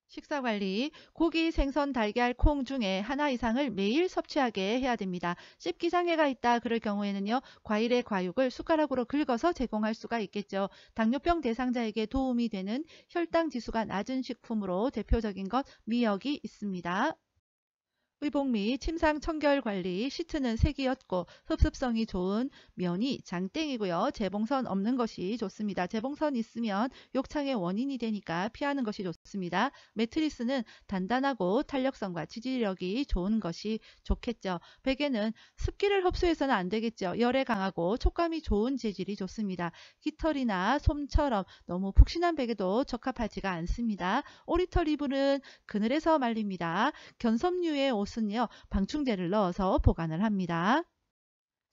식사관리, 고기, 생선, 달걀, 콩 중에 하나 이상을 매일 섭취하게 해야 됩니다. 씹기장애가 있다 그럴 경우에는요. 과일의 과육을 숟가락으로 긁어서 제공할 수가 있겠죠. 당뇨병 대상자에게 도움이 되는 혈당 지수가 낮은 식품으로 대표적인 것 미역이 있습니다. 의복 및 침상 청결 관리, 시트는 색이었고 흡습성이 좋은 면이 장땡이고요. 재봉선 없는 것이 좋습니다. 재봉선 있으면 욕창의 원인이 되니까 피하는 것이 좋습니다. 매트리스는 단단하고 탄력성과 지지력이 좋은 것이 좋겠죠. 베개는 습기를 흡수해서는 안 되겠죠. 열에 강하고 촉감이 좋은 재질이 좋습니다. 깃털이나 솜처럼 너무 푹신한 베개도 적합하지가 않습니다. 오리털 이불은 그늘에서 말립니다. 견섬유의 옷은요, 방충제를 넣어서 보관을 합니다.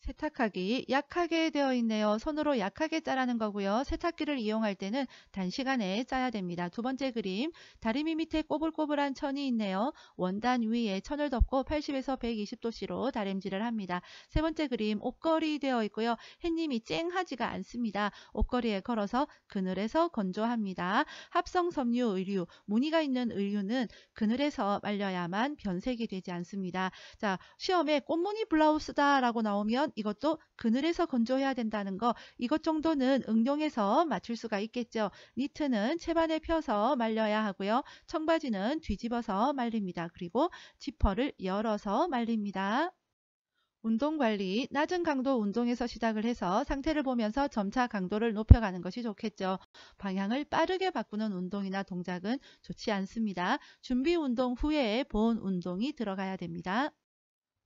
세탁하기 약하게 되어 있네요. 손으로 약하게 짜라는 거고요. 세탁기를 이용할 때는 단시간에 짜야 됩니다. 두 번째 그림, 다리미 밑에 꼬불꼬불한 천이 있네요. 원단 위에 천을 덮고 80에서 120도씨로 다림질을 합니다. 세 번째 그림, 옷걸이 되어 있고요. 햇님이 쨍하지가 않습니다. 옷걸이에 걸어서 그늘에서 건조합니다. 합성 섬유 의류, 무늬가 있는 의류는 그늘에서 말려야만 변색이 되지 않습니다. 자, 시험에 꽃무늬 블라우스다 라고 나오면 이것도 그늘에서 건조해야 된다는 거, 이것 정도는 응용해서 맞출 수가 있겠죠. 니트는 채반에 펴서 말려야 하고요. 청바지는 뒤집어서 말립니다. 그리고 지퍼를 열어서 말립니다. 운동 관리, 낮은 강도 운동에서 시작을 해서 상태를 보면서 점차 강도를 높여가는 것이 좋겠죠. 방향을 빠르게 바꾸는 운동이나 동작은 좋지 않습니다. 준비 운동 후에 보온 운동이 들어가야 됩니다.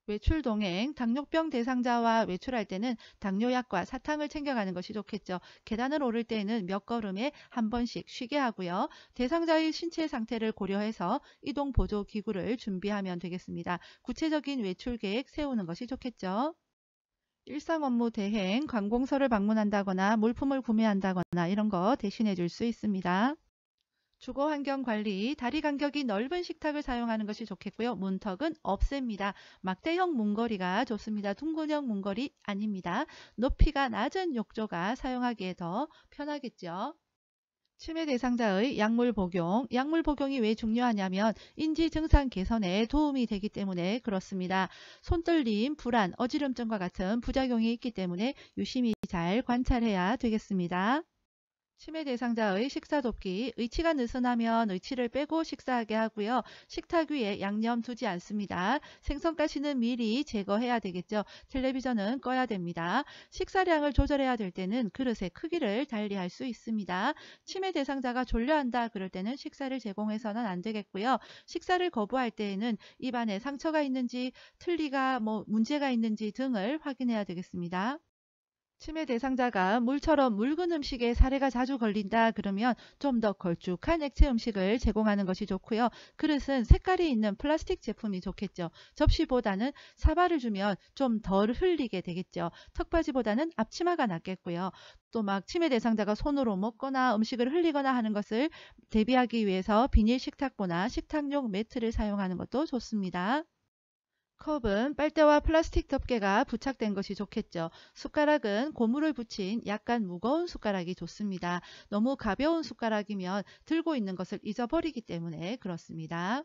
외출 동행, 당뇨병 대상자와 외출할 때는 당뇨약과 사탕을 챙겨가는 것이 좋겠죠. 계단을 오를 때는 몇 걸음에 한 번씩 쉬게 하고요. 대상자의 신체 상태를 고려해서 이동 보조 기구를 준비하면 되겠습니다. 구체적인 외출 계획 세우는 것이 좋겠죠. 일상 업무 대행, 관공서를 방문한다거나 물품을 구매한다거나 이런 거 대신해 줄 수 있습니다. 주거 환경 관리, 다리 간격이 넓은 식탁을 사용하는 것이 좋겠고요. 문턱은 없앱니다. 막대형 문거리가 좋습니다. 둥근형 문거리 아닙니다. 높이가 낮은 욕조가 사용하기에 더 편하겠죠. 치매 대상자의 약물 복용, 약물 복용이 왜 중요하냐면 인지 증상 개선에 도움이 되기 때문에 그렇습니다. 손떨림, 불안, 어지럼증과 같은 부작용이 있기 때문에 유심히 잘 관찰해야 되겠습니다. 치매 대상자의 식사 돕기, 의치가 느슨하면 의치를 빼고 식사하게 하고요. 식탁 위에 양념 두지 않습니다. 생선가시는 미리 제거해야 되겠죠. 텔레비전은 꺼야 됩니다. 식사량을 조절해야 될 때는 그릇의 크기를 달리할 수 있습니다. 치매 대상자가 졸려한다 그럴 때는 식사를 제공해서는 안 되겠고요. 식사를 거부할 때에는 입안에 상처가 있는지 틀니가 문제가 있는지 등을 확인해야 되겠습니다. 치매 대상자가 물처럼 묽은 음식에 사례가 자주 걸린다 그러면 좀 더 걸쭉한 액체 음식을 제공하는 것이 좋고요. 그릇은 색깔이 있는 플라스틱 제품이 좋겠죠. 접시보다는 사발을 주면 좀 덜 흘리게 되겠죠. 턱받이보다는 앞치마가 낫겠고요. 또 막 치매 대상자가 손으로 먹거나 음식을 흘리거나 하는 것을 대비하기 위해서 비닐 식탁보나 식탁용 매트를 사용하는 것도 좋습니다. 컵은 빨대와 플라스틱 덮개가 부착된 것이 좋겠죠. 숟가락은 고무를 붙인 약간 무거운 숟가락이 좋습니다. 너무 가벼운 숟가락이면 들고 있는 것을 잊어버리기 때문에 그렇습니다.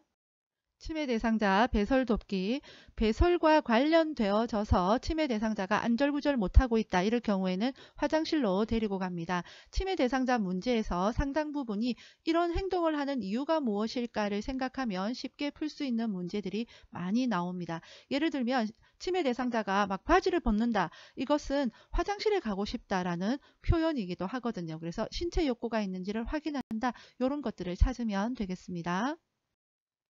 치매 대상자 배설 돕기, 배설과 관련되어져서 치매 대상자가 안절부절 못하고 있다 이럴 경우에는 화장실로 데리고 갑니다. 치매 대상자 문제에서 상당 부분이 이런 행동을 하는 이유가 무엇일까를 생각하면 쉽게 풀 수 있는 문제들이 많이 나옵니다. 예를 들면 치매 대상자가 막 바지를 벗는다. 이것은 화장실에 가고 싶다라는 표현이기도 하거든요. 그래서 신체 욕구가 있는지를 확인한다. 이런 것들을 찾으면 되겠습니다.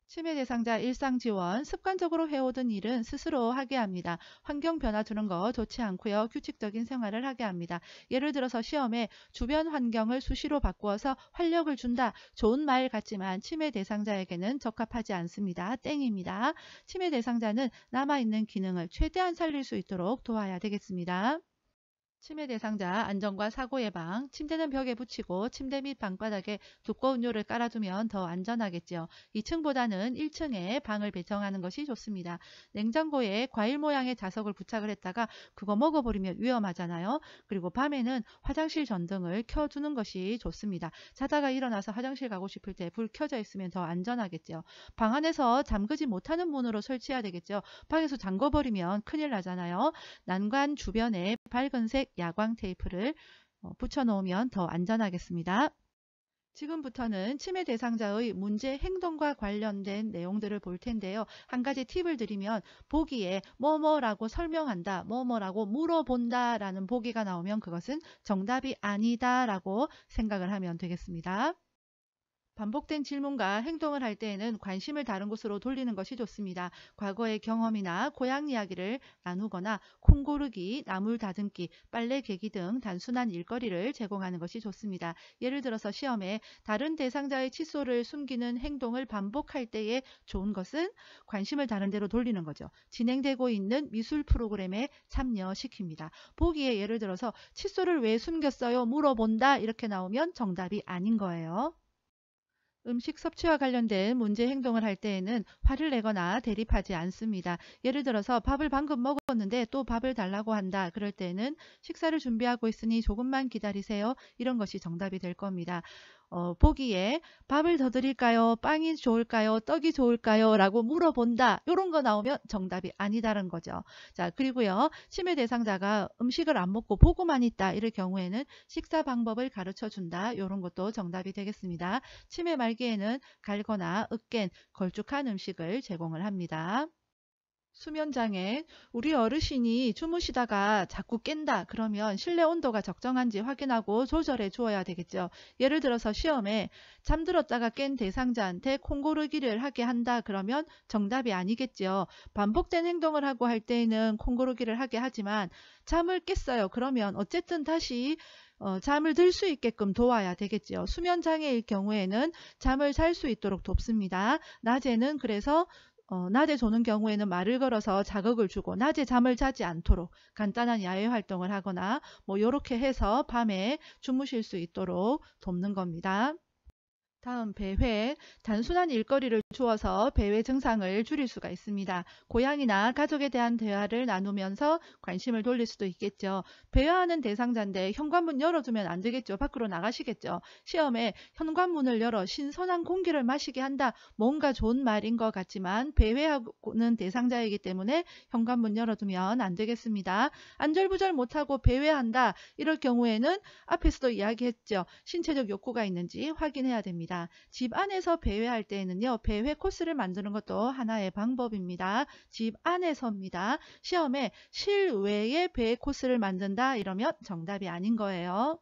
치매 대상자 일상 지원, 습관적으로 해오던 일은 스스로 하게 합니다. 환경 변화 주는 거 좋지 않고요. 규칙적인 생활을 하게 합니다. 예를 들어서 시험에 주변 환경을 수시로 바꾸어서 활력을 준다. 좋은 말 같지만 치매 대상자에게는 적합하지 않습니다. 땡입니다. 치매 대상자는 남아있는 기능을 최대한 살릴 수 있도록 도와야 되겠습니다. 치매 대상자 안전과 사고 예방, 침대는 벽에 붙이고 침대 및 방바닥에 두꺼운 요를 깔아두면 더 안전하겠죠. 2층보다는 1층에 방을 배정하는 것이 좋습니다. 냉장고에 과일 모양의 자석을 부착을 했다가 그거 먹어버리면 위험하잖아요. 그리고 밤에는 화장실 전등을 켜두는 것이 좋습니다. 자다가 일어나서 화장실 가고 싶을 때 불 켜져 있으면 더 안전하겠죠. 방 안에서 잠그지 못하는 문으로 설치해야 되겠죠. 방에서 잠궈버리면 큰일 나잖아요. 난간 주변에 밝은색 야광 테이프를 붙여 놓으면 더 안전하겠습니다. 지금부터는 치매 대상자의 문제 행동과 관련된 내용들을 볼 텐데요. 한 가지 팁을 드리면 보기에 뭐뭐라고 설명한다, 뭐뭐라고 물어본다 라는 보기가 나오면 그것은 정답이 아니다 라고 생각을 하면 되겠습니다. 반복된 질문과 행동을 할 때에는 관심을 다른 곳으로 돌리는 것이 좋습니다. 과거의 경험이나 고향 이야기를 나누거나 콩 고르기, 나물 다듬기, 빨래 개기 등 단순한 일거리를 제공하는 것이 좋습니다. 예를 들어서 시험에 다른 대상자의 칫솔을 숨기는 행동을 반복할 때에 좋은 것은 관심을 다른 데로 돌리는 거죠. 진행되고 있는 미술 프로그램에 참여시킵니다. 보기에 예를 들어서 칫솔을 왜 숨겼어요? 물어본다 이렇게 나오면 정답이 아닌 거예요. 음식 섭취와 관련된 문제 행동을 할 때에는 화를 내거나 대립하지 않습니다. 예를 들어서 밥을 방금 먹었는데 또 밥을 달라고 한다. 그럴 때는 식사를 준비하고 있으니 조금만 기다리세요. 이런 것이 정답이 될 겁니다. 보기에 밥을 더 드릴까요? 빵이 좋을까요? 떡이 좋을까요? 라고 물어본다. 이런 거 나오면 정답이 아니다라는 거죠. 자, 그리고요. 치매 대상자가 음식을 안 먹고 보고만 있다. 이럴 경우에는 식사 방법을 가르쳐 준다. 이런 것도 정답이 되겠습니다. 치매 말기에는 갈거나 으깬 걸쭉한 음식을 제공을 합니다. 수면장애, 우리 어르신이 주무시다가 자꾸 깬다 그러면 실내 온도가 적정한지 확인하고 조절해 주어야 되겠죠. 예를 들어서 시험에 잠들었다가 깬 대상자한테 콩고르기를 하게 한다 그러면 정답이 아니겠죠. 반복된 행동을 하고 할 때에는 콩고르기를 하게 하지만 잠을 깼어요. 그러면 어쨌든 다시 잠을 들 수 있게끔 도와야 되겠죠. 수면장애일 경우에는 잠을 잘 수 있도록 돕습니다. 낮에는 그래서 낮에 조는 경우에는 말을 걸어서 자극을 주고 낮에 잠을 자지 않도록 간단한 야외 활동을 하거나 뭐 요렇게 해서 밤에 주무실 수 있도록 돕는 겁니다. 다음 배회, 단순한 일거리를 주어서 배회 증상을 줄일 수가 있습니다. 고양이나 가족에 대한 대화를 나누면서 관심을 돌릴 수도 있겠죠. 배회하는 대상자인데 현관문 열어두면 안 되겠죠. 밖으로 나가시겠죠. 시험에 현관문을 열어 신선한 공기를 마시게 한다. 뭔가 좋은 말인 것 같지만 배회하는 대상자이기 때문에 현관문 열어두면 안 되겠습니다. 안절부절 못하고 배회한다. 이럴 경우에는 앞에서도 이야기했죠. 신체적 욕구가 있는지 확인해야 됩니다. 집 안에서 배회할 때에는요. 배회 코스를 만드는 것도 하나의 방법입니다. 집 안에서입니다. 시험에 실외에 배회 코스를 만든다 이러면 정답이 아닌 거예요.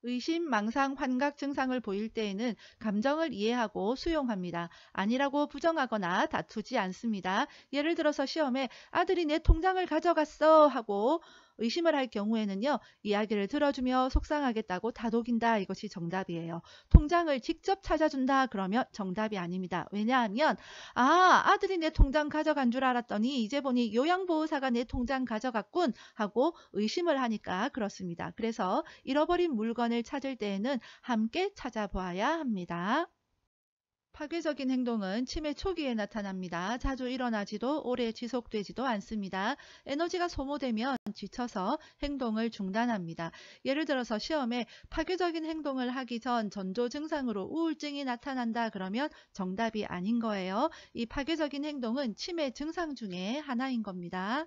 의심, 망상, 환각 증상을 보일 때에는 감정을 이해하고 수용합니다. 아니라고 부정하거나 다투지 않습니다. 예를 들어서 시험에 아들이 내 통장을 가져갔어 하고 의심을 할 경우에는요. 이야기를 들어주며 속상하겠다고 다독인다. 이것이 정답이에요. 통장을 직접 찾아준다. 그러면 정답이 아닙니다. 왜냐하면 아들이 내 통장 가져간 줄 알았더니 이제 보니 요양보호사가 내 통장 가져갔군 하고 의심을 하니까 그렇습니다. 그래서 잃어버린 물건을 찾을 때에는 함께 찾아보아야 합니다. 파괴적인 행동은 치매 초기에 나타납니다. 자주 일어나지도 오래 지속되지도 않습니다. 에너지가 소모되면 지쳐서 행동을 중단합니다. 예를 들어서 시험에 파괴적인 행동을 하기 전 전조 증상으로 우울증이 나타난다 그러면 정답이 아닌 거예요. 이 파괴적인 행동은 치매 증상 중에 하나인 겁니다.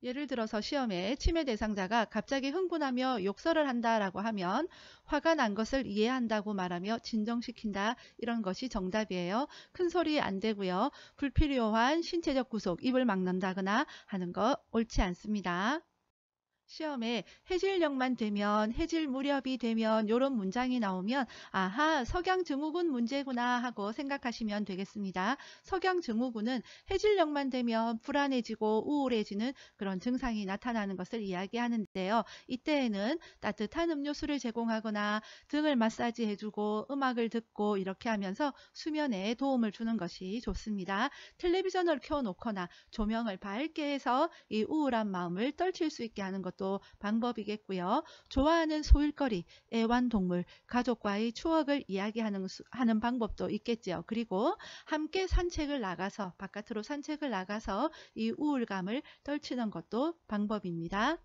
예를 들어서 시험에 치매 대상자가 갑자기 흥분하며 욕설을 한다라고 하면 화가 난 것을 이해한다고 말하며 진정시킨다 이런 것이 정답이에요. 큰 소리 안 되고요. 불필요한 신체적 구속, 입을 막는다거나 하는 거 옳지 않습니다. 시험에 해질녘만 되면 해질 무렵이 되면 이런 문장이 나오면 아하 석양증후군 문제구나 하고 생각하시면 되겠습니다. 석양증후군은 해질녘만 되면 불안해지고 우울해지는 그런 증상이 나타나는 것을 이야기하는데요. 이때에는 따뜻한 음료수를 제공하거나 등을 마사지해주고 음악을 듣고 이렇게 하면서 수면에 도움을 주는 것이 좋습니다. 텔레비전을 켜놓거나 조명을 밝게 해서 이 우울한 마음을 떨칠 수 있게 하는 것도 방법이겠고요. 좋아하는 소일거리, 애완동물, 가족과의 추억을 이야기하는 방법도 있겠죠. 그리고 함께 산책을 나가서 바깥으로 산책을 나가서 이 우울감을 떨치는 것도 방법입니다.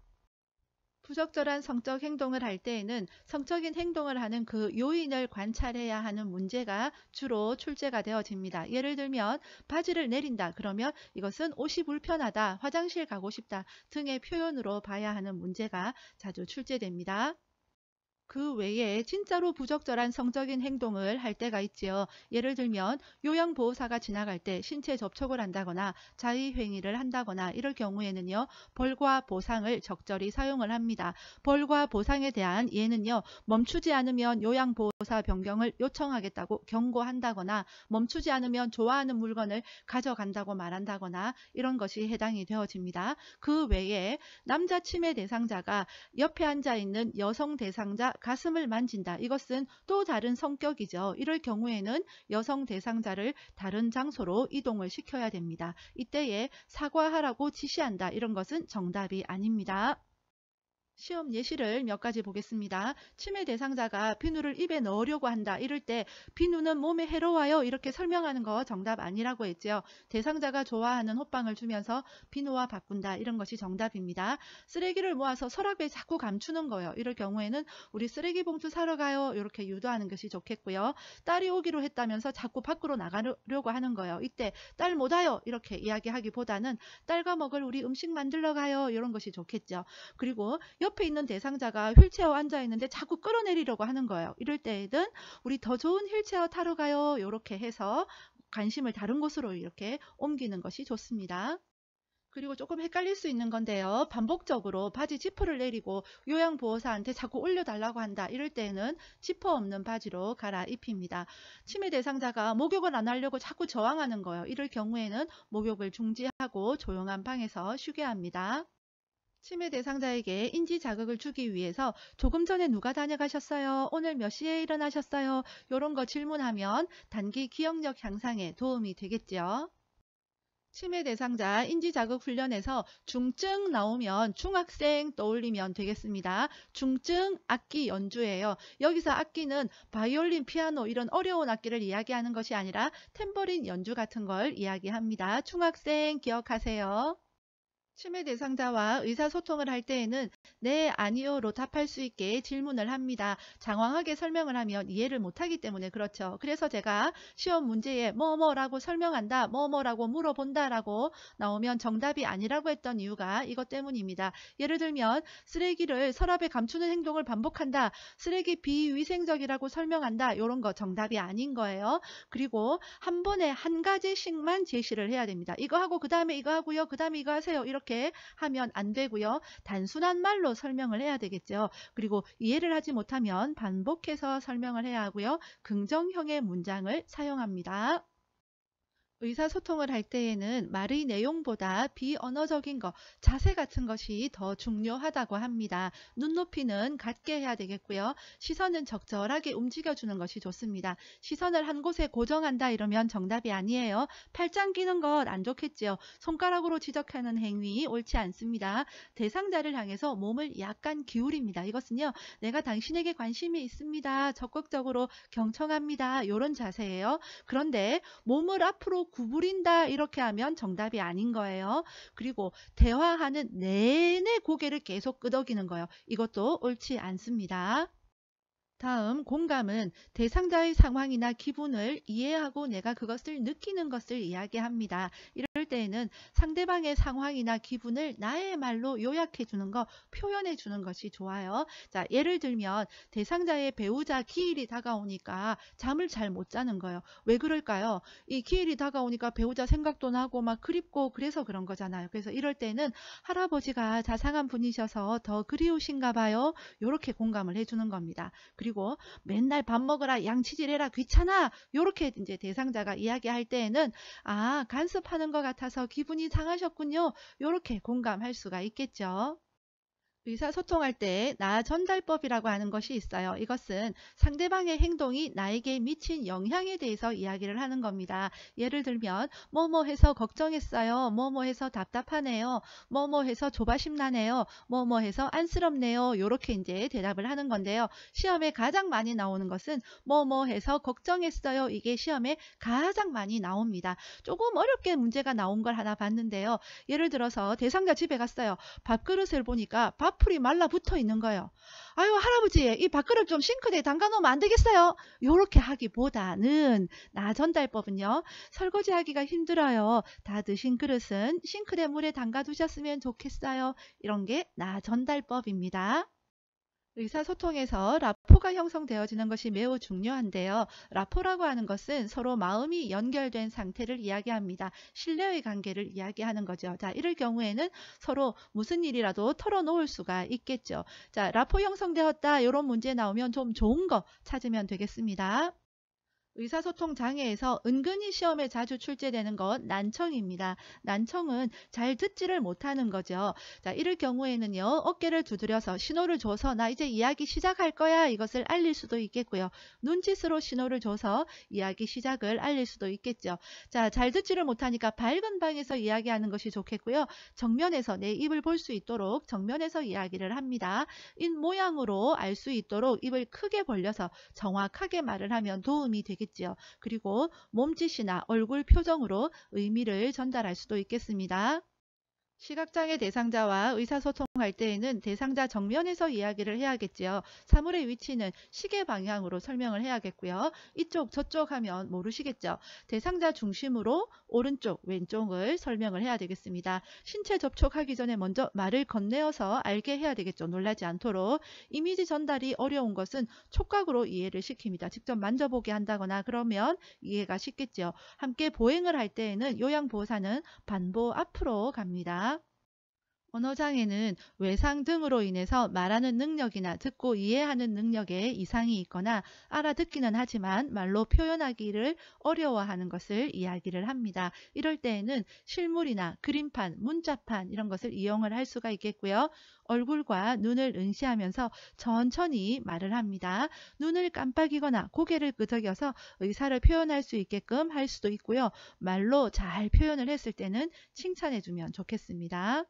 부적절한 성적 행동을 할 때에는 성적인 행동을 하는 그 요인을 관찰해야 하는 문제가 주로 출제가 되어집니다. 예를 들면 바지를 내린다 그러면 이것은 옷이 불편하다, 화장실 가고 싶다 등의 표현으로 봐야 하는 문제가 자주 출제됩니다. 그 외에 진짜로 부적절한 성적인 행동을 할 때가 있지요. 예를 들면 요양보호사가 지나갈 때 신체 접촉을 한다거나 자의행위를 한다거나 이럴 경우에는요. 벌과 보상을 적절히 사용을 합니다. 벌과 보상에 대한 예는요. 멈추지 않으면 요양보호사 변경을 요청하겠다고 경고한다거나 멈추지 않으면 좋아하는 물건을 가져간다고 말한다거나 이런 것이 해당이 되어집니다. 그 외에 남자 치매 대상자가 옆에 앉아 있는 여성 대상자 가슴을 만진다. 이것은 또 다른 성격이죠. 이럴 경우에는 여성 대상자를 다른 장소로 이동을 시켜야 됩니다. 이때에 사과하라고 지시한다. 이런 것은 정답이 아닙니다. 시험 예시를 몇 가지 보겠습니다. 치매 대상자가 비누를 입에 넣으려고 한다. 이럴 때 비누는 몸에 해로워요. 이렇게 설명하는 거 정답 아니라고 했죠. 대상자가 좋아하는 호빵을 주면서 비누와 바꾼다. 이런 것이 정답입니다. 쓰레기를 모아서 서랍에 자꾸 감추는 거예요. 이럴 경우에는 우리 쓰레기 봉투 사러 가요. 이렇게 유도하는 것이 좋겠고요. 딸이 오기로 했다면서 자꾸 밖으로 나가려고 하는 거예요. 이때 딸 못 와요. 이렇게 이야기하기보다는 딸과 먹을 우리 음식 만들러 가요. 이런 것이 좋겠죠. 그리고 옆에 있는 대상자가 휠체어 앉아 있는데 자꾸 끌어내리려고 하는 거예요. 이럴 때에는 우리 더 좋은 휠체어 타러 가요. 이렇게 해서 관심을 다른 곳으로 이렇게 옮기는 것이 좋습니다. 그리고 조금 헷갈릴 수 있는 건데요. 반복적으로 바지 지퍼를 내리고 요양보호사한테 자꾸 올려달라고 한다. 이럴 때는 지퍼 없는 바지로 갈아입힙니다. 치매 대상자가 목욕을 안 하려고 자꾸 저항하는 거예요. 이럴 경우에는 목욕을 중지하고 조용한 방에서 쉬게 합니다. 치매 대상자에게 인지 자극을 주기 위해서 조금 전에 누가 다녀가셨어요? 오늘 몇 시에 일어나셨어요? 이런 거 질문하면 단기 기억력 향상에 도움이 되겠죠. 치매 대상자 인지자극 훈련에서 중증 나오면 중학생 떠올리면 되겠습니다. 중증 악기 연주예요. 여기서 악기는 바이올린, 피아노 이런 어려운 악기를 이야기하는 것이 아니라 탬버린 연주 같은 걸 이야기합니다. 중학생 기억하세요. 치매 대상자와 의사소통을 할 때에는 네, 아니요로 답할 수 있게 질문을 합니다. 장황하게 설명을 하면 이해를 못하기 때문에 그렇죠. 그래서 제가 시험 문제에 뭐뭐라고 설명한다, 뭐뭐라고 물어본다라고 나오면 정답이 아니라고 했던 이유가 이것 때문입니다. 예를 들면 쓰레기를 서랍에 감추는 행동을 반복한다, 쓰레기 비위생적이라고 설명한다, 이런 거 정답이 아닌 거예요. 그리고 한 번에 한 가지씩만 제시를 해야 됩니다. 이거 하고 그 다음에 이거 하고요, 그 다음에 이거 하세요. 이렇게 하면 안 되고요. 단순한 말로 설명을 해야 되겠죠. 그리고 이해를 하지 못하면 반복해서 설명을 해야 하고요. 긍정형의 문장을 사용합니다. 의사소통을 할 때에는 말의 내용보다 비언어적인 것, 자세 같은 것이 더 중요하다고 합니다. 눈높이는 같게 해야 되겠고요. 시선은 적절하게 움직여주는 것이 좋습니다. 시선을 한 곳에 고정한다 이러면 정답이 아니에요. 팔짱 끼는 것 안 좋겠지요. 손가락으로 지적하는 행위 옳지 않습니다. 대상자를 향해서 몸을 약간 기울입니다. 이것은요, 내가 당신에게 관심이 있습니다. 적극적으로 경청합니다. 이런 자세예요. 그런데 몸을 앞으로 구부린다 이렇게 하면 정답이 아닌 거예요. 그리고 대화하는 내내 고개를 계속 끄덕이는 거예요. 이것도 옳지 않습니다. 다음 공감은 대상자의 상황이나 기분을 이해하고 내가 그것을 느끼는 것을 이야기합니다. 이럴 때에는 상대방의 상황이나 기분을 나의 말로 요약해 주는 거, 표현해 주는 것이 좋아요. 자, 예를 들면 대상자의 배우자 기일이 다가오니까 잠을 잘 못 자는 거예요. 왜 그럴까요? 이 기일이 다가오니까 배우자 생각도 나고 막 그립고 그래서 그런 거잖아요. 그래서 이럴 때는 할아버지가 자상한 분이셔서 더 그리우신가 봐요. 이렇게 공감을 해 주는 겁니다. 그리고 맨날 밥 먹으라, 양치질해라, 귀찮아, 요렇게 이제 대상자가 이야기할 때에는 아, 간섭하는 것 같아서 기분이 상하셨군요. 요렇게 공감할 수가 있겠죠. 의사소통할 때 나 전달법이라고 하는 것이 있어요. 이것은 상대방의 행동이 나에게 미친 영향에 대해서 이야기를 하는 겁니다. 예를 들면 뭐뭐 해서 걱정했어요. 뭐뭐 해서 답답하네요. 뭐뭐 해서 조바심 나네요. 뭐뭐 해서 안쓰럽네요. 이렇게 이제 대답을 하는 건데요. 시험에 가장 많이 나오는 것은 뭐뭐 해서 걱정했어요. 이게 시험에 가장 많이 나옵니다. 조금 어렵게 문제가 나온 걸 하나 봤는데요. 예를 들어서 대상자 집에 갔어요. 밥그릇을 보니까 밥풀이 말라붙어 있는 거예요. 아유, 할아버지, 이 밥그릇 좀 싱크대에 담가 놓으면 안 되겠어요? 요렇게 하기보다는 나 전달법은요, 설거지하기가 힘들어요. 다 드신 그릇은 싱크대 물에 담가 두셨으면 좋겠어요. 이런 게 나 전달법입니다. 의사소통에서 라포가 형성되어지는 것이 매우 중요한데요. 라포라고 하는 것은 서로 마음이 연결된 상태를 이야기합니다. 신뢰의 관계를 이야기하는 거죠. 자, 이럴 경우에는 서로 무슨 일이라도 털어놓을 수가 있겠죠. 자, 라포 형성되었다. 이런 문제 나오면 좀 좋은 거 찾으면 되겠습니다. 의사소통 장애에서 은근히 시험에 자주 출제되는 건 난청입니다. 난청은 잘 듣지를 못하는 거죠. 자, 이럴 경우에는요, 어깨를 두드려서 신호를 줘서 나 이제 이야기 시작할 거야, 이것을 알릴 수도 있겠고요. 눈짓으로 신호를 줘서 이야기 시작을 알릴 수도 있겠죠. 자, 잘 듣지를 못하니까 밝은 방에서 이야기하는 것이 좋겠고요. 정면에서 내 입을 볼 수 있도록 정면에서 이야기를 합니다. 입 모양으로 알 수 있도록 입을 크게 벌려서 정확하게 말을 하면 도움이 되겠죠. 그리고 몸짓이나 얼굴 표정으로 의미를 전달할 수도 있겠습니다. 시각장애 대상자와 의사소통할 때에는 대상자 정면에서 이야기를 해야겠지요. 사물의 위치는 시계 방향으로 설명을 해야겠고요. 이쪽 저쪽 하면 모르시겠죠. 대상자 중심으로 오른쪽 왼쪽을 설명을 해야 되겠습니다. 신체 접촉하기 전에 먼저 말을 건네어서 알게 해야 되겠죠. 놀라지 않도록. 이미지 전달이 어려운 것은 촉각으로 이해를 시킵니다. 직접 만져보게 한다거나 그러면 이해가 쉽겠죠. 함께 보행을 할 때에는 요양보호사는 반보 앞으로 갑니다. 언어장애는 외상 등으로 인해서 말하는 능력이나 듣고 이해하는 능력에 이상이 있거나 알아듣기는 하지만 말로 표현하기를 어려워하는 것을 이야기를 합니다. 이럴 때에는 실물이나 그림판, 문자판 이런 것을 이용을 할 수가 있겠고요. 얼굴과 눈을 응시하면서 천천히 말을 합니다. 눈을 깜빡이거나 고개를 끄덕여서 의사를 표현할 수 있게끔 할 수도 있고요. 말로 잘 표현을 했을 때는 칭찬해주면 좋겠습니다.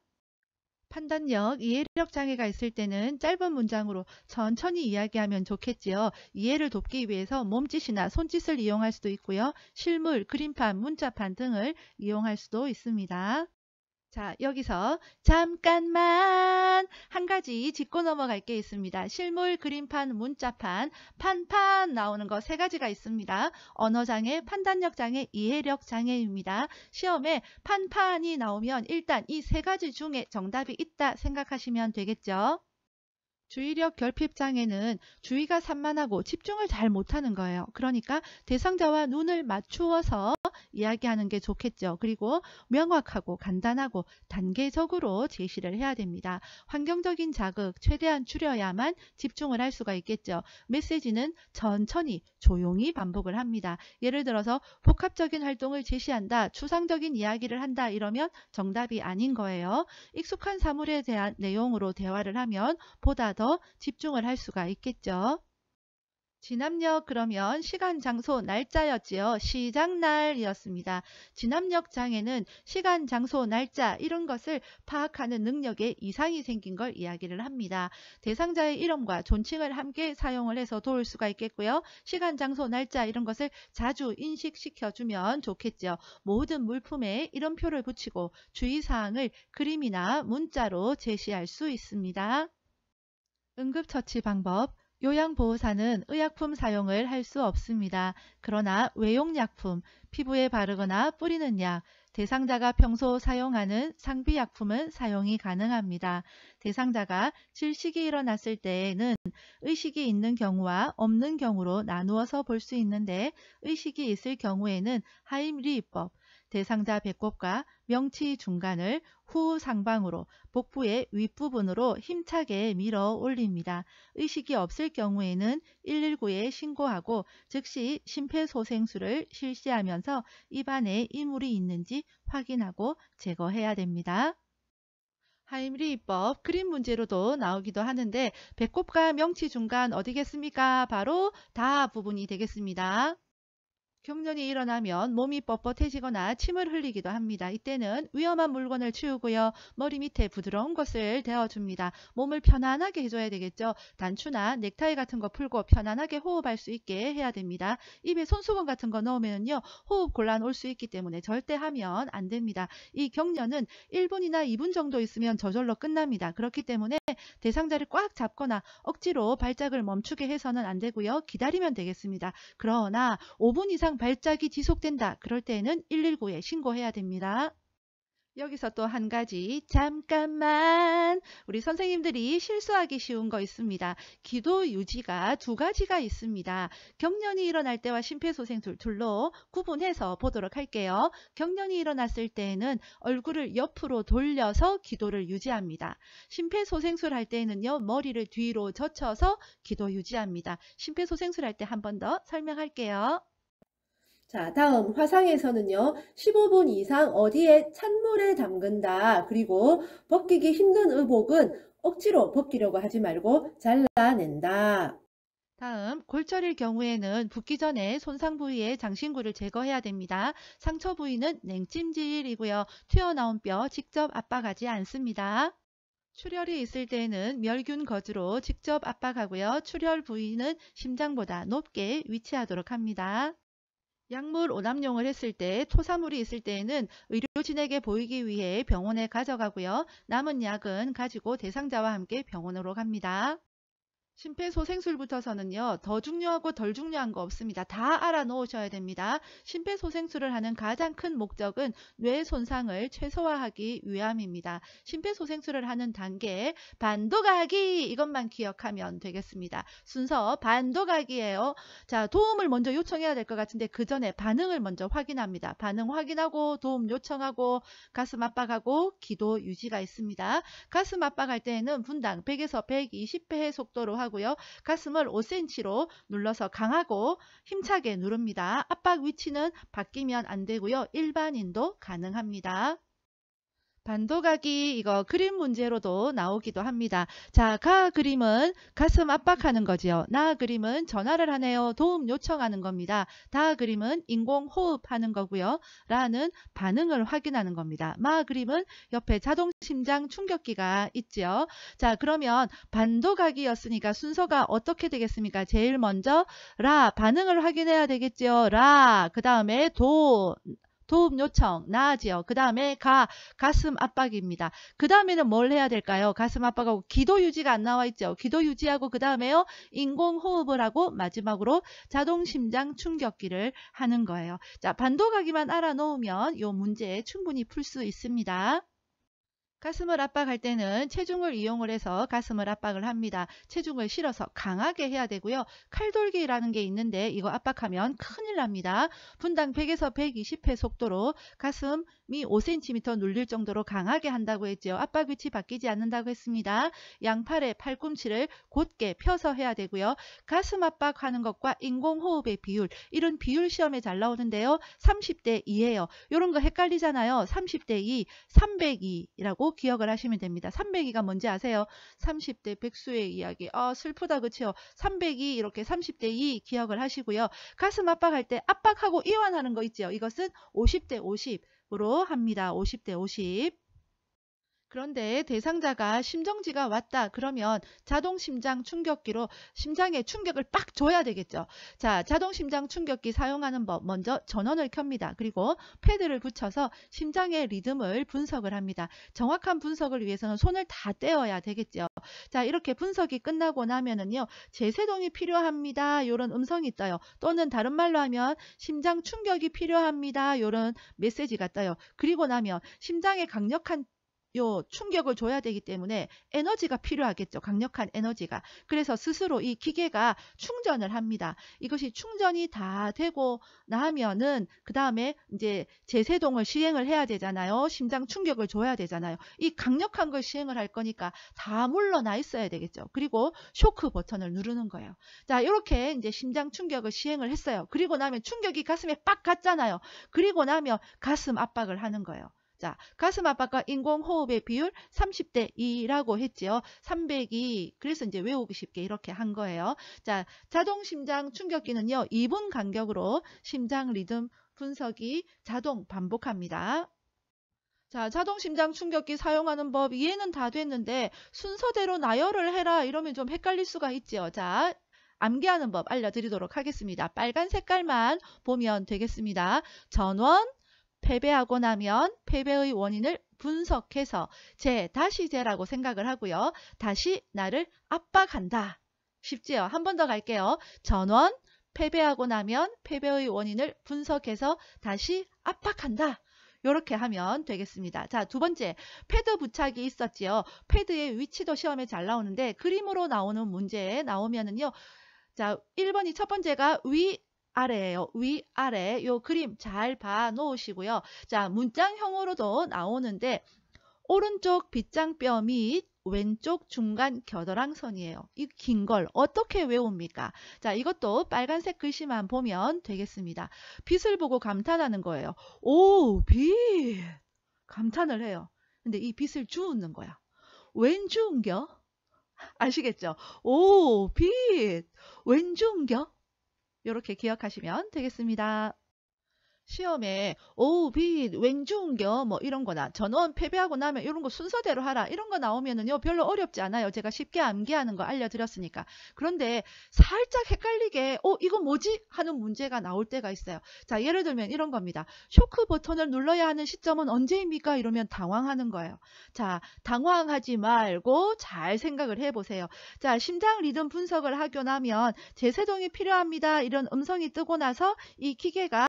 판단력, 이해력 장애가 있을 때는 짧은 문장으로 천천히 이야기하면 좋겠지요. 이해를 돕기 위해서 몸짓이나 손짓을 이용할 수도 있고요. 실물, 그림판, 문자판 등을 이용할 수도 있습니다. 자, 여기서 잠깐만 한 가지 짚고 넘어갈 게 있습니다. 실물, 그림판, 문자판, 판판 나오는 거 세 가지가 있습니다. 언어장애, 판단력 장애, 이해력 장애입니다. 시험에 판판이 나오면 일단 이 세 가지 중에 정답이 있다 생각하시면 되겠죠. 주의력 결핍 장애는 주의가 산만하고 집중을 잘 못하는 거예요. 그러니까 대상자와 눈을 맞추어서 이야기하는 게 좋겠죠. 그리고 명확하고 간단하고 단계적으로 제시를 해야 됩니다. 환경적인 자극 최대한 줄여야만 집중을 할 수가 있겠죠. 메시지는 천천히 조용히 반복을 합니다. 예를 들어서 복합적인 활동을 제시한다, 추상적인 이야기를 한다 이러면 정답이 아닌 거예요. 익숙한 사물에 대한 내용으로 대화를 하면 보다 더 집중을 할 수가 있겠죠. 진압력 그러면 시간, 장소, 날짜였지요. 시작날이었습니다. 진압력 장애는 시간, 장소, 날짜 이런 것을 파악하는 능력에 이상이 생긴 걸 이야기를 합니다. 대상자의 이름과 존칭을 함께 사용을 해서 도울 수가 있겠고요. 시간, 장소, 날짜 이런 것을 자주 인식시켜주면 좋겠죠. 모든 물품에 이름표를 붙이고 주의사항을 그림이나 문자로 제시할 수 있습니다. 응급처치 방법 요양보호사는 의약품 사용을 할 수 없습니다. 그러나 외용약품, 피부에 바르거나 뿌리는 약, 대상자가 평소 사용하는 상비약품은 사용이 가능합니다. 대상자가 질식이 일어났을 때에는 의식이 있는 경우와 없는 경우로 나누어서 볼 수 있는데 의식이 있을 경우에는 하임리법, 대상자 배꼽과 명치 중간을 후 상방으로 복부의 윗부분으로 힘차게 밀어 올립니다. 의식이 없을 경우에는 119에 신고하고 즉시 심폐소생술을 실시하면서 입안에 이물이 있는지 확인하고 제거해야 됩니다. 하임리히법 그림 문제로도 나오기도 하는데 배꼽과 명치 중간 어디겠습니까? 바로 다 부분이 되겠습니다. 경련이 일어나면 몸이 뻣뻣해지거나 침을 흘리기도 합니다. 이때는 위험한 물건을 치우고요. 머리 밑에 부드러운 것을 대어줍니다. 몸을 편안하게 해줘야 되겠죠. 단추나 넥타이 같은 거 풀고 편안하게 호흡할 수 있게 해야 됩니다. 입에 손수건 같은 거 넣으면요. 호흡 곤란 올 수 있기 때문에 절대 하면 안 됩니다. 이 경련은 1분이나 2분 정도 있으면 저절로 끝납니다. 그렇기 때문에 대상자를 꽉 잡거나 억지로 발작을 멈추게 해서는 안 되고요. 기다리면 되겠습니다. 그러나 5분 이상 발작이 지속된다. 그럴 때는 119에 신고해야 됩니다. 여기서 또 한 가지 잠깐만 우리 선생님들이 실수하기 쉬운 거 있습니다. 기도 유지가 두 가지가 있습니다. 경련이 일어날 때와 심폐소생술 둘로 구분해서 보도록 할게요. 경련이 일어났을 때에는 얼굴을 옆으로 돌려서 기도를 유지합니다. 심폐소생술 할 때는요. 머리를 뒤로 젖혀서 기도 유지합니다. 심폐소생술 할 때 한 번 더 설명할게요. 자, 다음 화상에서는요. 15분 이상 어디에 찬물에 담근다. 그리고 벗기기 힘든 의복은 억지로 벗기려고 하지 말고 잘라낸다. 다음 골절일 경우에는 붓기 전에 손상 부위의 장신구를 제거해야 됩니다. 상처 부위는 냉찜질이고요. 튀어나온 뼈 직접 압박하지 않습니다. 출혈이 있을 때는 멸균 거즈로 직접 압박하고요. 출혈 부위는 심장보다 높게 위치하도록 합니다. 약물 오남용을 했을 때 토사물이 있을 때에는 의료진에게 보이기 위해 병원에 가져가고요. 남은 약은 가지고 대상자와 함께 병원으로 갑니다. 심폐소생술부터서는요, 더 중요하고 덜 중요한 거 없습니다. 다 알아놓으셔야 됩니다. 심폐소생술을 하는 가장 큰 목적은 뇌 손상을 최소화하기 위함입니다. 심폐소생술을 하는 단계, 반도가기 이것만 기억하면 되겠습니다. 순서 반도가기예요. 자, 도움을 먼저 요청해야 될 것 같은데 그 전에 반응을 먼저 확인합니다. 반응 확인하고 도움 요청하고 가슴 압박하고 기도 유지가 있습니다. 가슴 압박할 때에는 분당 100에서 120회 속도로 하고요. 가슴을 5cm로 눌러서 강하고 힘차게 누릅니다. 압박 위치는 바뀌면 안 되고요. 일반인도 가능합니다. 반도가기 이거 그림 문제로도 나오기도 합니다. 자, 가 그림은 가슴 압박하는 거지요. 나 그림은 전화를 하네요. 도움 요청하는 겁니다. 다 그림은 인공호흡하는 거고요. 라는 반응을 확인하는 겁니다. 마 그림은 옆에 자동 심장 충격기가 있죠. 자, 그러면 반도가기였으니까 순서가 어떻게 되겠습니까? 제일 먼저 라 반응을 확인해야 되겠죠. 라 그 다음에 도움 요청 나지요. 그 다음에 가슴 압박입니다. 그 다음에는 뭘 해야 될까요? 가슴 압박하고 기도 유지가 안 나와 있죠. 기도 유지하고 그 다음에요. 인공호흡을 하고 마지막으로 자동 심장 충격기를 하는 거예요. 자, 반도가기만 알아놓으면 이 문제 충분히 풀 수 있습니다. 가슴을 압박할 때는 체중을 이용을 해서 가슴을 압박을 합니다. 체중을 실어서 강하게 해야 되고요. 칼돌기라는 게 있는데 이거 압박하면 큰일 납니다. 분당 100에서 120회 속도로 가슴이 5cm 눌릴 정도로 강하게 한다고 했죠. 압박 위치 바뀌지 않는다고 했습니다. 양팔의 팔꿈치를 곧게 펴서 해야 되고요. 가슴 압박하는 것과 인공호흡의 비율, 이런 비율 시험에 잘 나오는데요. 30대 2예요. 이런 거 헷갈리잖아요. 30대 2, 302라고 기억을 하시면 됩니다. 302가 뭔지 아세요? 30대 백수의 이야기. 슬프다 그치요? 302 이렇게 30대 2 기억을 하시고요. 가슴 압박할 때 압박하고 이완하는 거 있죠. 이것은 50대 50으로 합니다. 50대 50. 그런데 대상자가 심정지가 왔다 그러면 자동 심장 충격기로 심장에 충격을 빡 줘야 되겠죠. 자, 자동 심장 충격기 사용하는 법, 먼저 전원을 켭니다. 그리고 패드를 붙여서 심장의 리듬을 분석을 합니다. 정확한 분석을 위해서는 손을 다 떼어야 되겠죠. 자, 이렇게 분석이 끝나고 나면은요, 재세동이 필요합니다. 이런 음성이 떠요. 또는 다른 말로 하면 심장 충격이 필요합니다. 이런 메시지가 떠요. 그리고 나면 심장에 강력한 충격을 줘야 되기 때문에 에너지가 필요하겠죠. 강력한 에너지가. 그래서 스스로 이 기계가 충전을 합니다. 이것이 충전이 다 되고 나면은 그 다음에 이제 재세동을 시행을 해야 되잖아요. 심장 충격을 줘야 되잖아요. 이 강력한 걸 시행을 할 거니까 다 물러나 있어야 되겠죠. 그리고 쇼크 버튼을 누르는 거예요. 자, 이렇게 이제 심장 충격을 시행을 했어요. 그리고 나면 충격이 가슴에 빡 갔잖아요. 그리고 나면 가슴 압박을 하는 거예요. 자, 가슴 압박과 인공호흡의 비율 30대 2라고 했지요. 302. 그래서 이제 외우기 쉽게 이렇게 한 거예요. 자, 자동 심장 충격기는요. 2분 간격으로 심장 리듬 분석이 자동 반복합니다. 자, 자동 심장 충격기 사용하는 법 이해는 다 됐는데 순서대로 나열을 해라 이러면 좀 헷갈릴 수가 있죠. 자, 암기하는 법 알려드리도록 하겠습니다. 빨간 색깔만 보면 되겠습니다. 전원, 패배하고 나면 패배의 원인을 분석해서 다시 재라고 생각을 하고요. 다시 나를 압박한다. 쉽지요? 한 번 더 갈게요. 전원, 패배하고 나면 패배의 원인을 분석해서 다시 압박한다. 이렇게 하면 되겠습니다. 자, 두 번째, 패드 부착이 있었지요. 패드의 위치도 시험에 잘 나오는데 그림으로 나오는 문제에 나오면은요. 자, 1번이 첫 번째가 아래예요. 위아래 요 그림 잘 봐 놓으시고요. 자, 문장형으로도 나오는데 오른쪽 빗장뼈 및 왼쪽 중간 겨드랑선이에요. 이 긴 걸 어떻게 외웁니까? 자, 이것도 빨간색 글씨만 보면 되겠습니다. 빛을 보고 감탄하는 거예요. 오, 빛! 감탄을 해요. 근데 이 빛을 주우는 거야. 웬 주운겨? 아시겠죠? 오, 빛! 웬 주운겨? 이렇게 기억하시면 되겠습니다. 시험에 오우 빛 왼중겨 뭐 이런 거나 전원 패배하고 나면 이런 거 순서대로 하라 이런 거 나오면은요 별로 어렵지 않아요. 제가 쉽게 암기하는 거 알려드렸으니까. 그런데 살짝 헷갈리게 이거 뭐지? 하는 문제가 나올 때가 있어요. 자, 예를 들면 이런 겁니다. 쇼크 버튼을 눌러야 하는 시점은 언제입니까? 이러면 당황하는 거예요. 자, 당황하지 말고 잘 생각을 해보세요. 자, 심장 리듬 분석을 하고 나면 제세동이 필요합니다. 이런 음성이 뜨고 나서 이 기계가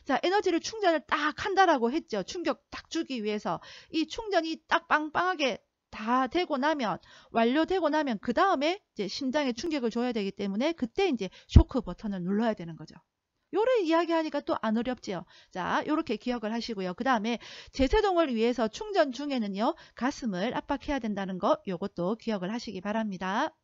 자, 에너지를 충전을 딱 한다라고 했죠. 충격 딱 주기 위해서. 이 충전이 딱 빵빵하게 다 되고 나면, 완료되고 나면, 그 다음에 이제 심장에 충격을 줘야 되기 때문에 그때 이제 쇼크 버튼을 눌러야 되는 거죠. 요래 이야기하니까 또 안 어렵지요. 자, 요렇게 기억을 하시고요. 그 다음에 제세동을 위해서 충전 중에는요, 가슴을 압박해야 된다는 거, 요것도 기억을 하시기 바랍니다.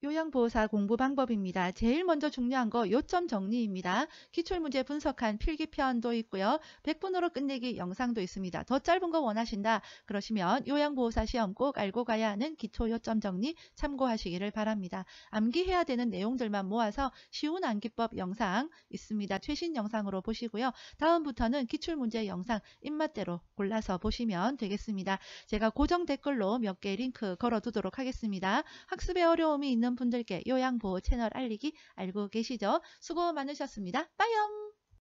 요양보호사 공부 방법입니다. 제일 먼저 중요한 거 요점 정리입니다. 기출문제 분석한 필기편도 있고요. 100분으로 끝내기 영상도 있습니다. 더 짧은 거 원하신다 그러시면 요양보호사 시험 꼭 알고 가야 하는 기초 요점 정리 참고하시기를 바랍니다. 암기해야 되는 내용들만 모아서 쉬운 암기법 영상 있습니다. 최신 영상으로 보시고요. 다음부터는 기출문제 영상 입맛대로 골라서 보시면 되겠습니다. 제가 고정 댓글로 몇 개 링크 걸어두도록 하겠습니다. 학습에 어려움이 있는 분들께 요양보호 채널 알리기 알고 계시죠? 수고 많으셨습니다. 빠염!